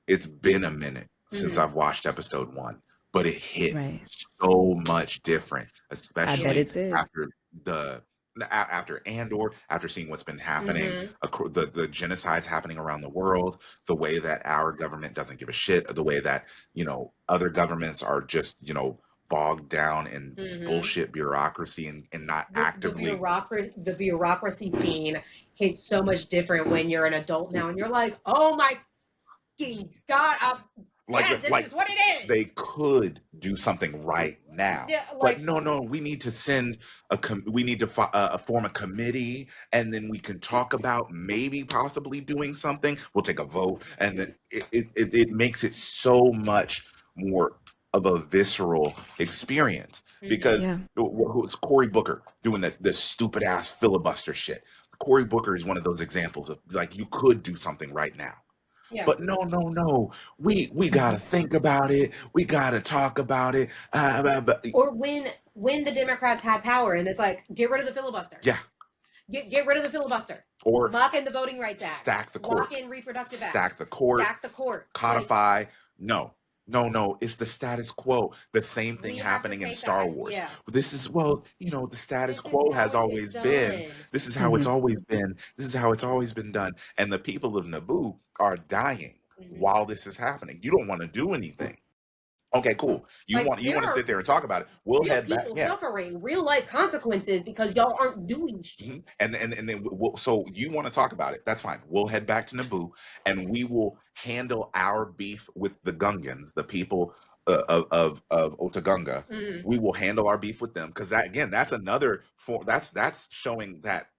it's been a minute since I've watched episode 1, but it hit so much different, especially after Andor, after seeing what's been happening, the genocides happening around the world, the way that our government doesn't give a shit, the way that other governments are just bogged down in bullshit bureaucracy and not actively. The bureaucracy scene hits so much different when you're an adult now and you're like, oh my God, this is what it is. They could do something right now, but no. We need to send we need to form a committee, and then we can talk about maybe possibly doing something. We'll take a vote, and then it makes it so much more of a visceral experience because it's Cory Booker doing this stupid ass filibuster shit. Cory Booker is one of those examples of, like, you could do something right now. Yeah. But no. We gotta think about it. We gotta talk about it. Or when the Democrats had power, and it's like, get rid of the filibuster. Yeah. Get rid of the filibuster. Or lock in the Voting Rights Act. Stack the court. Lock in reproductive acts. Stack the court. Stack the courts. Codify. No. It's the status quo. The same thing happening in Star Wars. Yeah. This is the status quo has always been. This is how it's always been. This is how it's always been done. And the people of Naboo are dying while this is happening. You don't want to do anything. Okay, cool. You Like want there to are sit there and talk about it. We'll real head back. people Yeah. suffering real life consequences because y'all aren't doing shit. Mhm. And then so you want to talk about it? That's fine. We'll head back to Naboo, and we will handle our beef with the Gungans, the people of Otagunga. Mhm. We will handle our beef with them because that again, that's another form. That's showing that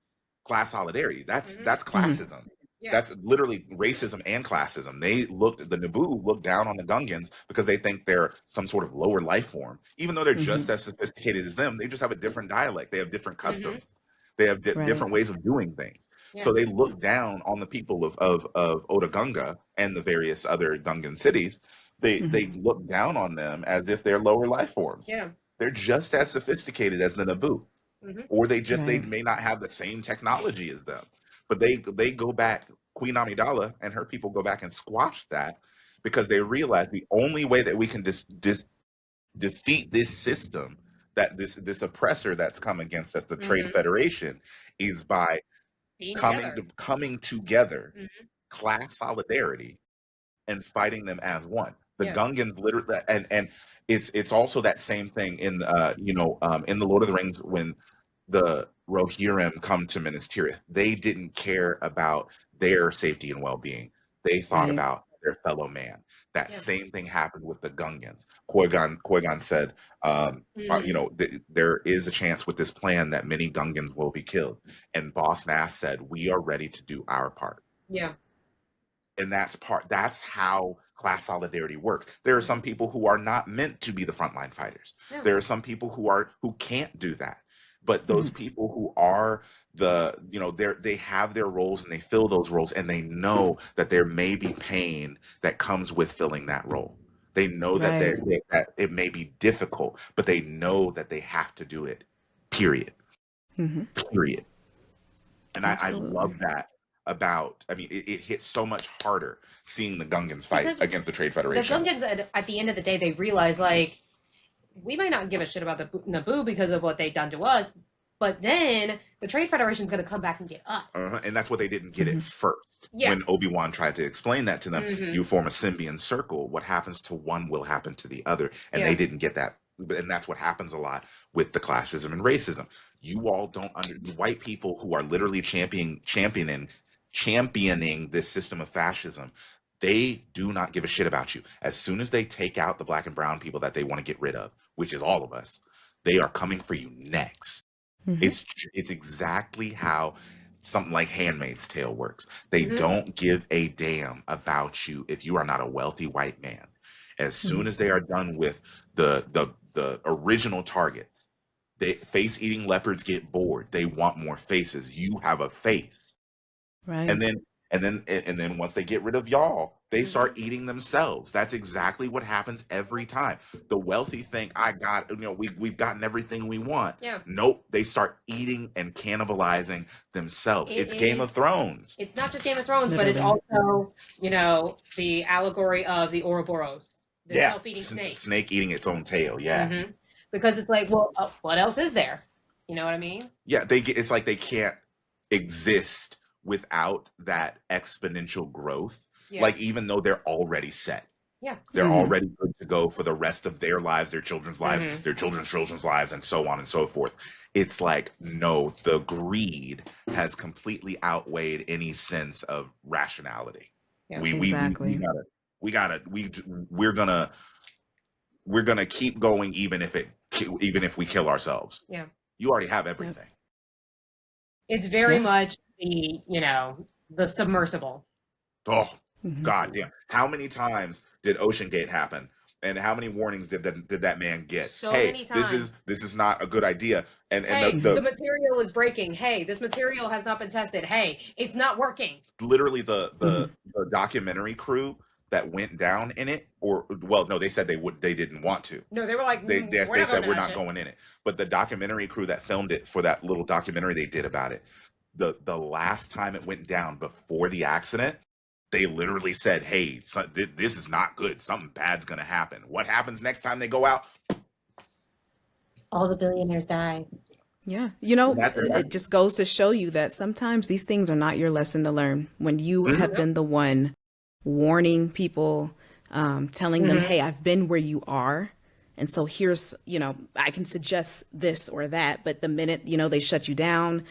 class solidarity. That's Mhm. that's classism. Yeah. That's literally racism and classism. The Naboo look down on the Gungans because they think they're some sort of lower life form, even though they're just as sophisticated as them. They just have a different dialect. They have different customs. They have Right. different ways of doing things. Yeah. So they look down on the people of Otagunga and the various other Gungan cities. They look down on them as if they're lower life forms. Yeah. They're just as sophisticated as the Naboo, Mhm. or they Right. may not have the same technology as them, but they go back. Queen Amidala and her people go back and squash that because they realize the only way that we can defeat this system, that this oppressor that's come against us, the Trade Mhm. Federation, is by Being coming together. coming together, Mhm. class solidarity, and fighting them as one. The Yeah. Gungans literally, and it's also that same thing in in the Lord of the Rings when the Rohirrim come to Minas Tirith. They didn't care about their safety and well-being. They thought Right. about their fellow man. That Yeah. same thing happened with the Gungans. Qui-Gon said, there is a chance with this plan that many Gungans will be killed. And Boss Nass said, we are ready to do our part. Yeah. And that's how class solidarity works. There are some people who are not meant to be the frontline fighters. Yeah. There are some people who can't do that. But those people who are they have their roles and they fill those roles, and they know that there may be pain that comes with filling that role. They know that Right. that it may be difficult, but they know that they have to do it. Period. Period. And I Absolutely. love that about, I mean, it hits so much harder seeing the Gungans fight Because against the Trade the Federation. Gungans, at the end of the day, they realize, like, we might not give a shit about the Naboo because of what they've done to us, but then the Trade Federation's going to come back and get us. And that's what they didn't get at first. Yes. When Obi-Wan tried to explain that to them, Mhm. you form a symbiont circle. What happens to one will happen to the other. And Yeah. they didn't get that. And that's what happens a lot with the classism and racism. You all don't white people who are literally championing this system of fascism. They do not give a shit about you. As soon as they take out the black and brown people that they want to get rid of, which is all of us, they are coming for you next. It's exactly how something like Handmaid's Tale works. They don't give a damn about you if you are not a wealthy white man. As soon as they are done with the original targets, face eating leopards get bored. They want more faces. You have a face. Right. And then once they get rid of y'all, they start eating themselves. That's exactly what happens every time. The wealthy think, we've gotten everything we want. Yeah. Nope, they start eating and cannibalizing themselves. It's Game of Thrones. It's not just Game of Thrones, but it's also, the allegory of the Ouroboros, the self-eating snake. Snake eating its own tail. Yeah. Because it's like, well, what else is there? You know what I mean? Yeah, it's like they can't exist without that exponential growth. Yeah. Like, even though they're already set. Yeah. They're already good to go for the rest of their lives, their children's lives, their children's lives, and so on and so forth. It's like, no, the greed has completely outweighed any sense of rationality. Yeah. Exactly. We're gonna keep going even if we kill ourselves. Yeah. You already have everything. It's very much the submersible. Oh, God damn. How many times did Ocean Gate happen? And how many warnings did that man get? So hey, many times. This is not a good idea. And hey, the material is breaking. Hey, this material has not been tested. Hey, it's not working. Literally the documentary crew that went down in it, they said they didn't want to. No, they were like, they said we're not going in it. But the documentary crew that filmed it for that little documentary they did about it, the last time it went down before the accident, they literally said, hey, this is not good. Something bad's going to happen. What happens next time they go out? All the billionaires die. Yeah. It just goes to show you that sometimes these things are not your lesson to learn. When you have been the one warning people, telling them, hey, I've been where you are. And so here's, I can suggest this or that. But the minute, they shut you down,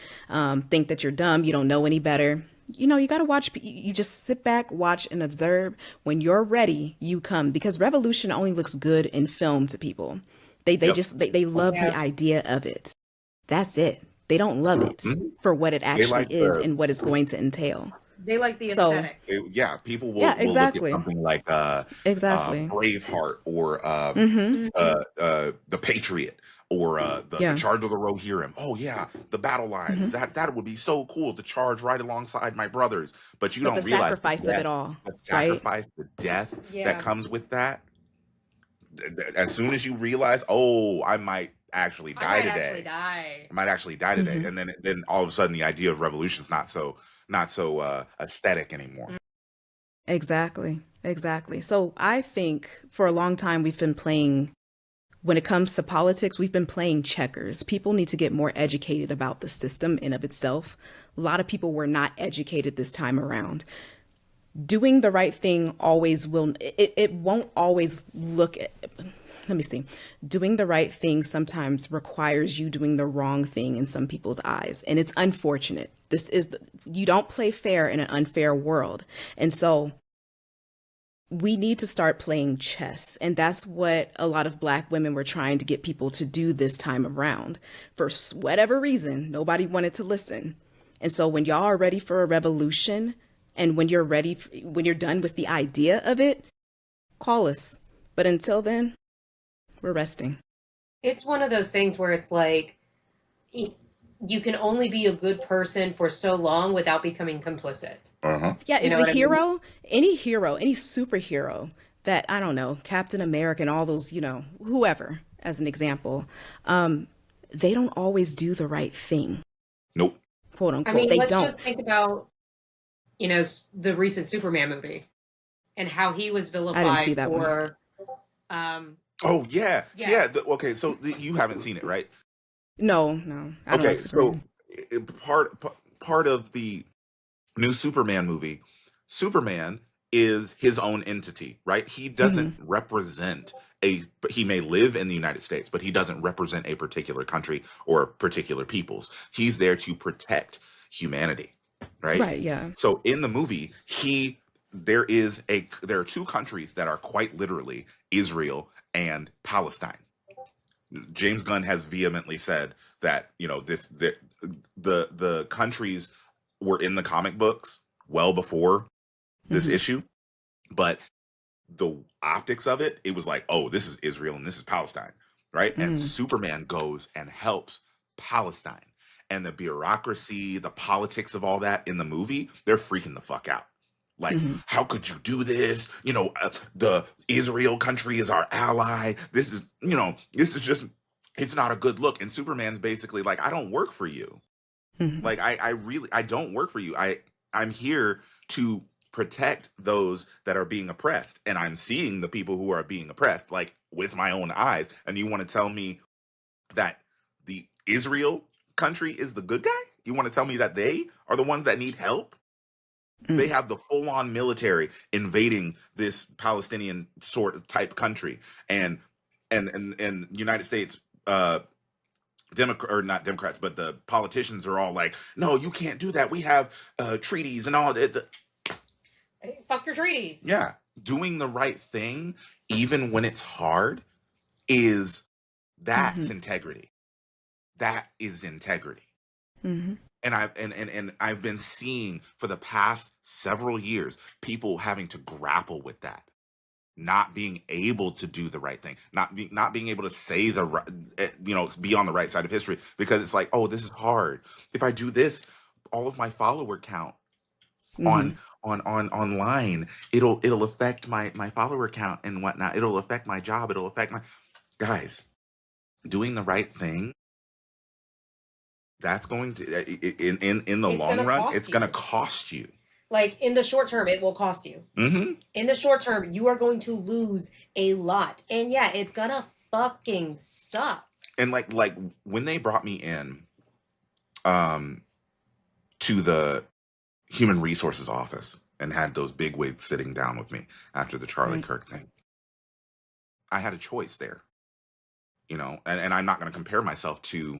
think that you're dumb, you don't know any better. You got to watch, you just sit back, watch and observe. When you're ready, you come, because revolution only looks good in film to people. They love the idea of it. That's it. They don't love it for what it actually is and what it's going to entail. They like the aesthetic. People will look at something like Braveheart or The Patriot or the Charge of the Rohirrim. Oh yeah, the battle lines. That would be so cool to charge right alongside my brothers. But you don't realize the sacrifice of it all. The sacrifice, the death that comes with that. As soon as you realize, I might actually die today. I might actually die today. And then all of a sudden the idea of revolution is not so aesthetic anymore. Exactly. So I think for a long time we've been playing, when it comes to politics, we've been playing checkers. People need to get more educated about the system in of itself. A lot of people were not educated this time around. Doing the right thing always will, it won't always look at, let me see. Doing the right thing sometimes requires you doing the wrong thing in some people's eyes. And it's unfortunate. You don't play fair in an unfair world. And so we need to start playing chess. And that's what a lot of Black women were trying to get people to do this time around. For whatever reason, nobody wanted to listen. And so when y'all are ready for a revolution, and when you're ready, when you're done with the idea of it, call us. But until then, we're resting. It's one of those things where it's like, you can only be a good person for so long without becoming complicit. Yeah, is the hero, any superhero that, I don't know, Captain America and all those, whoever, as an example, they don't always do the right thing. Nope. Quote unquote. They let's don't. just think about, the recent Superman movie and how he was vilified. I didn't see that for, one. Oh yeah, yes. Yeah. Okay, so you haven't seen it, right? No. I don't like so part of the new Superman movie, Superman is his own entity, right? He doesn't represent he may live in the United States, but he doesn't represent a particular country or particular peoples. He's there to protect humanity, right? Right. Yeah. So in the movie, there are two countries that are quite literally Israel and Palestine. James Gunn has vehemently said that the countries were in the comic books well before this issue, but the optics of it was like, oh, this is Israel and this is Palestine, right? And Superman goes and helps Palestine, and the bureaucracy, the politics of all that in the movie, they're freaking the fuck out. Like, how could you do this? The Israel country is our ally. This is just, it's not a good look. And Superman's basically like, I don't work for you. Like, I don't work for you. I'm here to protect those that are being oppressed. And I'm seeing the people who are being oppressed, like, with my own eyes. And you want to tell me that the Israel country is the good guy? You want to tell me that they are the ones that need help? They have the full-on military invading this Palestinian sort of type country, and United States not Democrats, but the politicians are all like, no, you can't do that. We have treaties and all that. Fuck your treaties. Yeah, doing the right thing, even when it's hard, that's integrity. That is integrity. And I've been seeing for the past several years people having to grapple with that, not being able to do the right thing, not being able to say the right, be on the right side of history, because it's like, oh, this is hard. If I do this, all of my follower count on online, it'll affect my follower count and whatnot. It'll affect my job. It'll affect my guys. Doing the right thing, that's going to in the long run, it's going to cost you. Like, in the short term, it will cost you. In the short term, you are going to lose a lot. And yeah, it's going to fucking suck. And like when they brought me in to the human resources office and had those big wigs sitting down with me after the Charlie Right. Kirk thing. I had a choice there, and I'm not going to compare myself to,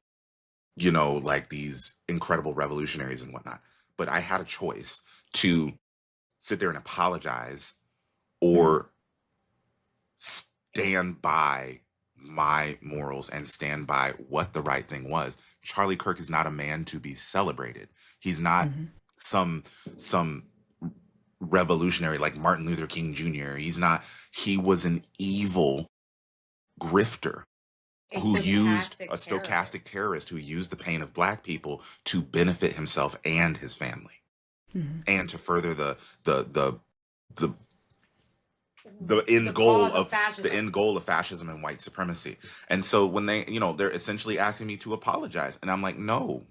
like these incredible revolutionaries and whatnot, but I had a choice to sit there and apologize or stand by my morals and stand by what the right thing was. Charlie Kirk is not a man to be celebrated. He's not some revolutionary like Martin Luther King Jr. He was an evil grifter who used a stochastic terrorist who used the pain of black people to benefit himself and his family and to further the end goal of fascism and white supremacy. And so when they're essentially asking me to apologize, and I'm like, no,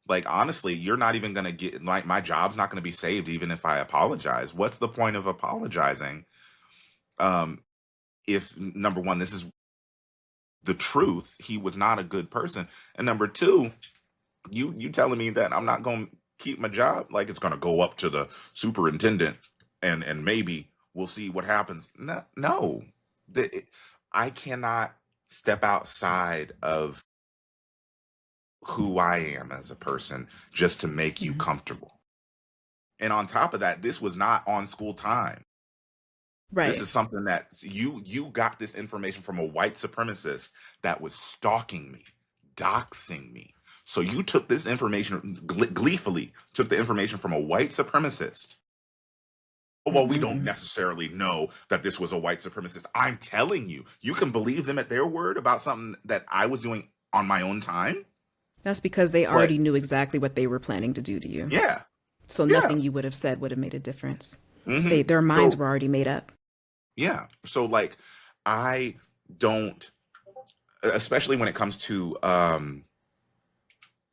like, honestly, you're not even going to get, like, my job's not going to be saved even if I apologize. What's the point of apologizing? If number one, this is the truth, he was not a good person. And number two, you telling me that I'm not going to keep my job, like it's going to go up to the superintendent and maybe we'll see what happens. No. I cannot step outside of who I am as a person just to make you comfortable. And on top of that, this was not on school time. Right. This is something that you got this information from a white supremacist that was stalking me, doxing me. So you took this information, gleefully took the information from a white supremacist. Well, we don't necessarily know that this was a white supremacist. I'm telling you, you can believe them at their word about something that I was doing on my own time. That's because they already knew exactly what they were planning to do to you. Yeah. So nothing you would have said would have made a difference. Their minds were already made up. Yeah. So, like, I don't, especially when it comes to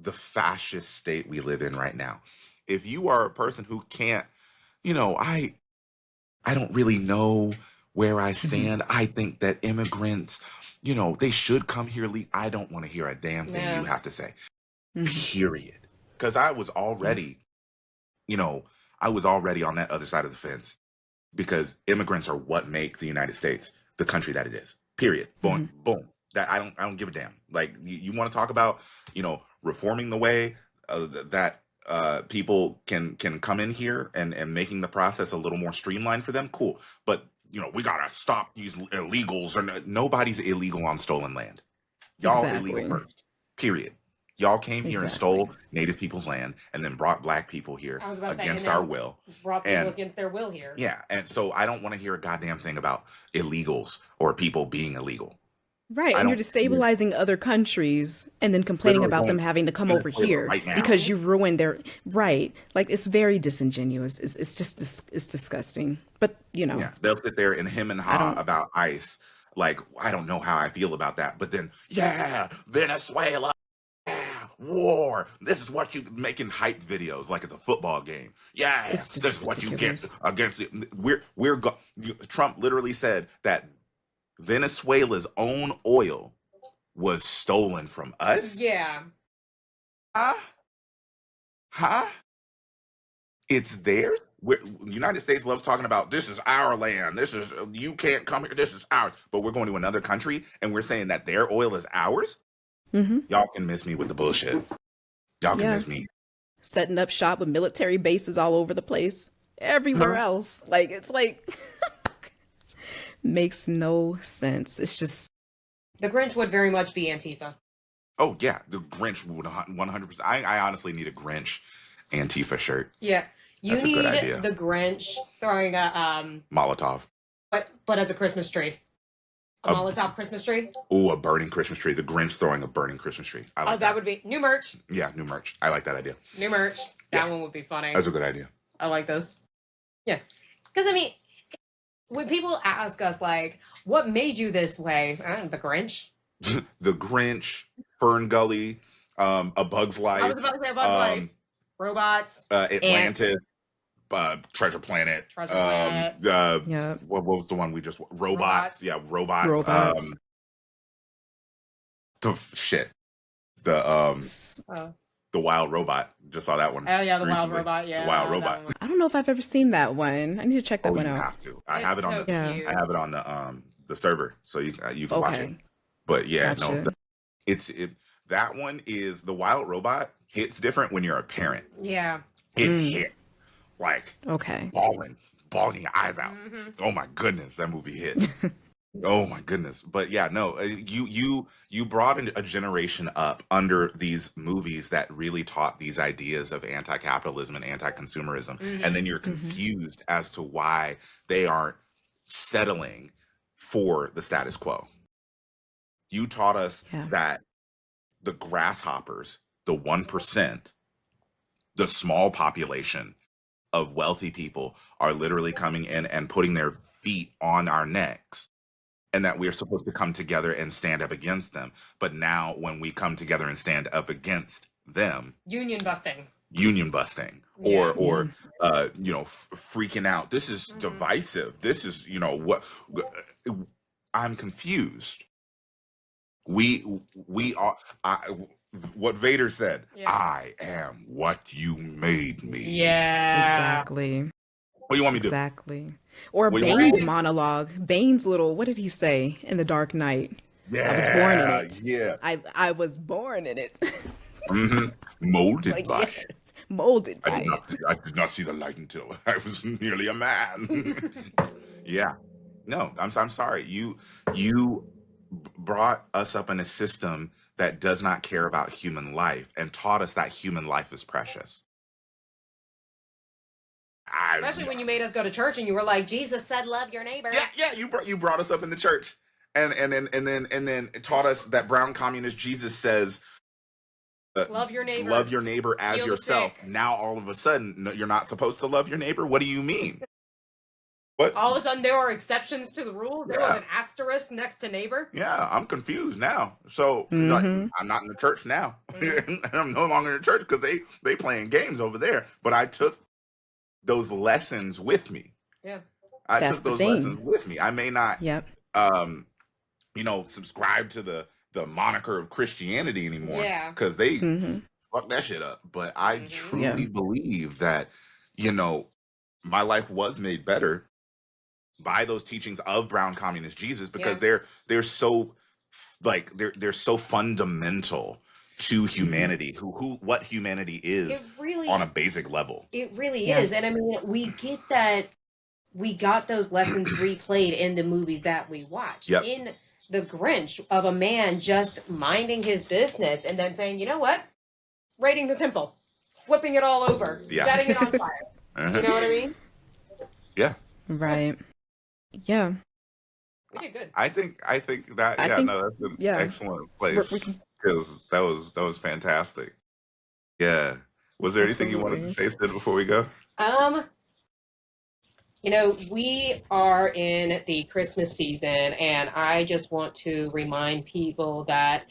the fascist state we live in right now. If you are a person who can't, I don't really know where I stand. I think that immigrants, they should come here. I don't want to hear a damn thing you have to say. Period. Because I was already, on that other side of the fence. Because immigrants are what make the United States the country that it is. Period. Boom. Boom. That I don't give a damn. Like, you want to talk about, reforming the way that people can come in here and making the process a little more streamlined for them. Cool. But we gotta stop these illegals. And nobody's illegal on stolen land. Y'all illegal first. Period. Y'all came here and stole Native people's land and then brought black people here against our will. Brought people against their will here. Yeah. And so I don't want to hear a goddamn thing about illegals or people being illegal. Right. And you're destabilizing other countries and then complaining about them having to come over here because you ruined their right. Like, it's very disingenuous. It's just it's disgusting. But, Yeah. They'll sit there and hem and haw about ICE. Like, I don't know how I feel about that. But then, Venezuela. War. This is what you making hype videos like it's a football game. Yeah, this is what you get against it. Trump literally said that Venezuela's own oil was stolen from us. Yeah. Huh? It's theirs. The United States loves talking about this is our land. You can't come here. This is ours. But we're going to another country and we're saying that their oil is ours. Y'all can miss me with the bullshit. Y'all can miss me. Setting up shop with military bases all over the place. Everywhere else. Like, it's like, makes no sense. It's just. The Grinch would very much be Antifa. Oh, yeah. The Grinch would 100%. I honestly need a Grinch Antifa shirt. Yeah. You need the Grinch throwing a Molotov. But as a Christmas tree. A Molotov Christmas tree? Ooh, a burning Christmas tree. The Grinch throwing a burning Christmas tree. I like that would be new merch. Yeah, new merch. I like that idea. New merch. That one would be funny. That's a good idea. I like this. Yeah. Because, I mean, when people ask us, like, what made you this way? The Grinch. The Grinch, Fern Gully, A Bug's Life. I was about to say A Bug's Life. Robots. Atlantis. Treasure Planet. What was the one we just robots? Yeah, robots. Shit. The The Wild Robot. Just saw that one. Oh yeah, the wild recently. robot. Yeah, The Wild that Robot. one was I don't know if I've ever seen that one. I need to check that Oh, one you out. have to. I It's have it on so the. Yeah. cute. I have it on the server, so you can watch it. Okay. But yeah, no, Gotcha. that one is The Wild Robot hits different when you're a parent. Yeah. It Mm. hit like Okay. bawling your eyes out. hmm Oh my goodness, that movie hit. Oh my goodness. But yeah, no, you brought a generation up under these movies that really taught these ideas of anti-capitalism and anti-consumerism, and then you're confused as to why they aren't settling for the status quo. You taught us Yeah. that the grasshoppers, the 1%, the small population of wealthy people are literally coming in and putting their feet on our necks, and that we're supposed to come together and stand up against them. But now when we come together and stand up against them, Union busting. union busting Yeah. or freaking out. This is divisive. This is, what I'm confused. We are what Vader said, Yeah. I am what you made me. Yeah. Exactly. What do you want me to do? Exactly. Or What do you want me Bane's to do? monologue. Bane's little, what did he say in The Dark Knight? Yeah, I was born in it. yeah. I was born in it. Molded Like, by yes. it. Molded by it. I did not see the light until I was nearly a man. Yeah. No, I'm sorry. You brought us up in a system that does not care about human life and taught us that human life is precious. Especially when you made us go to church and you were like, Jesus said, "Love your neighbor." Yeah. You brought us up in the church, and then taught us that brown communist Jesus says, Love your neighbor. love your neighbor as Heal the yourself. sick. Now all of a sudden, no, you're not supposed to love your neighbor. What do you mean? What? All of a sudden, there are exceptions to the rule. There was Yeah. an asterisk next to neighbor. Yeah, I'm confused now. So like, I'm not in the church now. I'm no longer in the church because they playing games over there. But I took those lessons with me. Yeah. I That's took the those thing. lessons with me. I may not, Yep. subscribe to the moniker of Christianity anymore. Yeah. Because they hmm fuck that shit up. But I Mhm. truly believe that, my life was made better by those teachings of brown communist Jesus, because they're so they're so fundamental to humanity, what humanity is It really, on a basic level. it really Yeah. is. And I mean, we get that. We got those lessons replayed in the movies that we watched. Yep. In The Grinch, of a man just minding his business and then saying, you know what? Raiding the temple, flipping it all over, Yeah. setting it on fire. You know what I mean? Yeah. Right. Yeah. We did good. I think that I think- that's an yeah. excellent We place, can- because that was fantastic. Yeah. Was there anything you wanted to say, Sid, before we go? We are in the Christmas season, and I just want to remind people that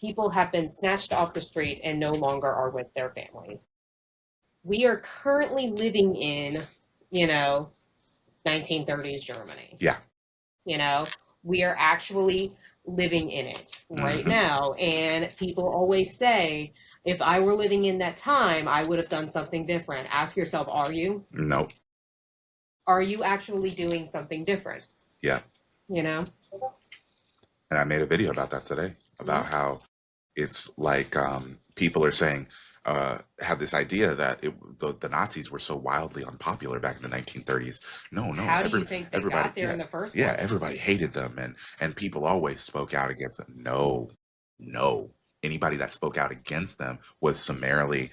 people have been snatched off the streets and no longer are with their family. We are currently living in, 1930s Germany. Yeah. We are actually living in it right Mhm. now. And people always say, if I were living in that time, I would have done something different. Ask yourself, are you? No. Are you actually doing something different? Yeah. You know? And I made a video about that today, about how it's like people are saying, have this idea that the Nazis were so wildly unpopular back in the 1930s. No. How do you think they everybody, got there in the first yeah, place? everybody hated them, and people always spoke out against them. No. Anybody that spoke out against them was summarily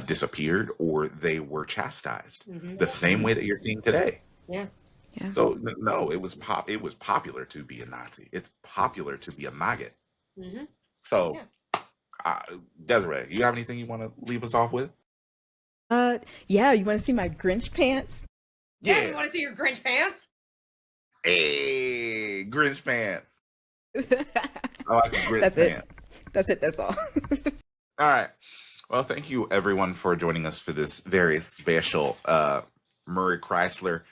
disappeared, or they were chastised. Mhm. The same way that you're seeing today. Yeah. Yeah. So no, it was popular to be a Nazi. It's popular to be a maggot. Mm-hmm. So, Desiree, you have anything you want to leave us off with? Yeah, you want to see my Grinch pants? Yeah, you want to see your Grinch pants? Hey, Grinch pants. I like a Grinch That's pants. it. That's all. All right. Well, thank you everyone for joining us for this very special Murray Chrysler.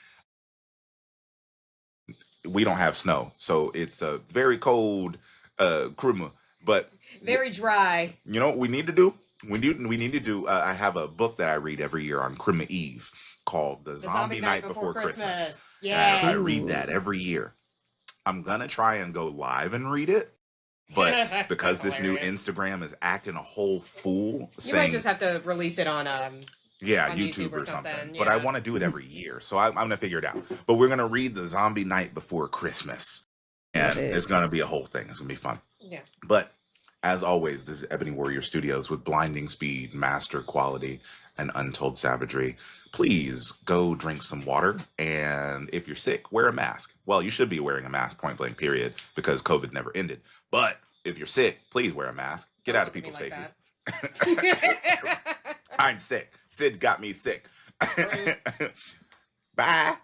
We don't have snow, so it's a very cold CHRIMMUH. But Very dry. you know what we need to do? We need to do. I have a book that I read every year on CHRIMMUH Eve called "The Zombie Night Before Christmas." Yeah. I read that every year. I'm gonna try and go live and read it, but because this new Instagram is acting a whole fool, You saying might just have to release it on YouTube or something. But I want to do it every year, so I'm gonna figure it out. But we're gonna read "The Zombie Night Before Christmas," and it's gonna be a whole thing. It's gonna be fun. Yeah. But as always, this is Ebony Warrior Studios with blinding speed, master quality, and untold savagery. Please go drink some water, and if you're sick, wear a mask. Well, you should be wearing a mask, point blank, period, because COVID never ended. But if you're sick, please wear a mask. Get out of people's faces. I'm sick. Sid got me sick. Bye.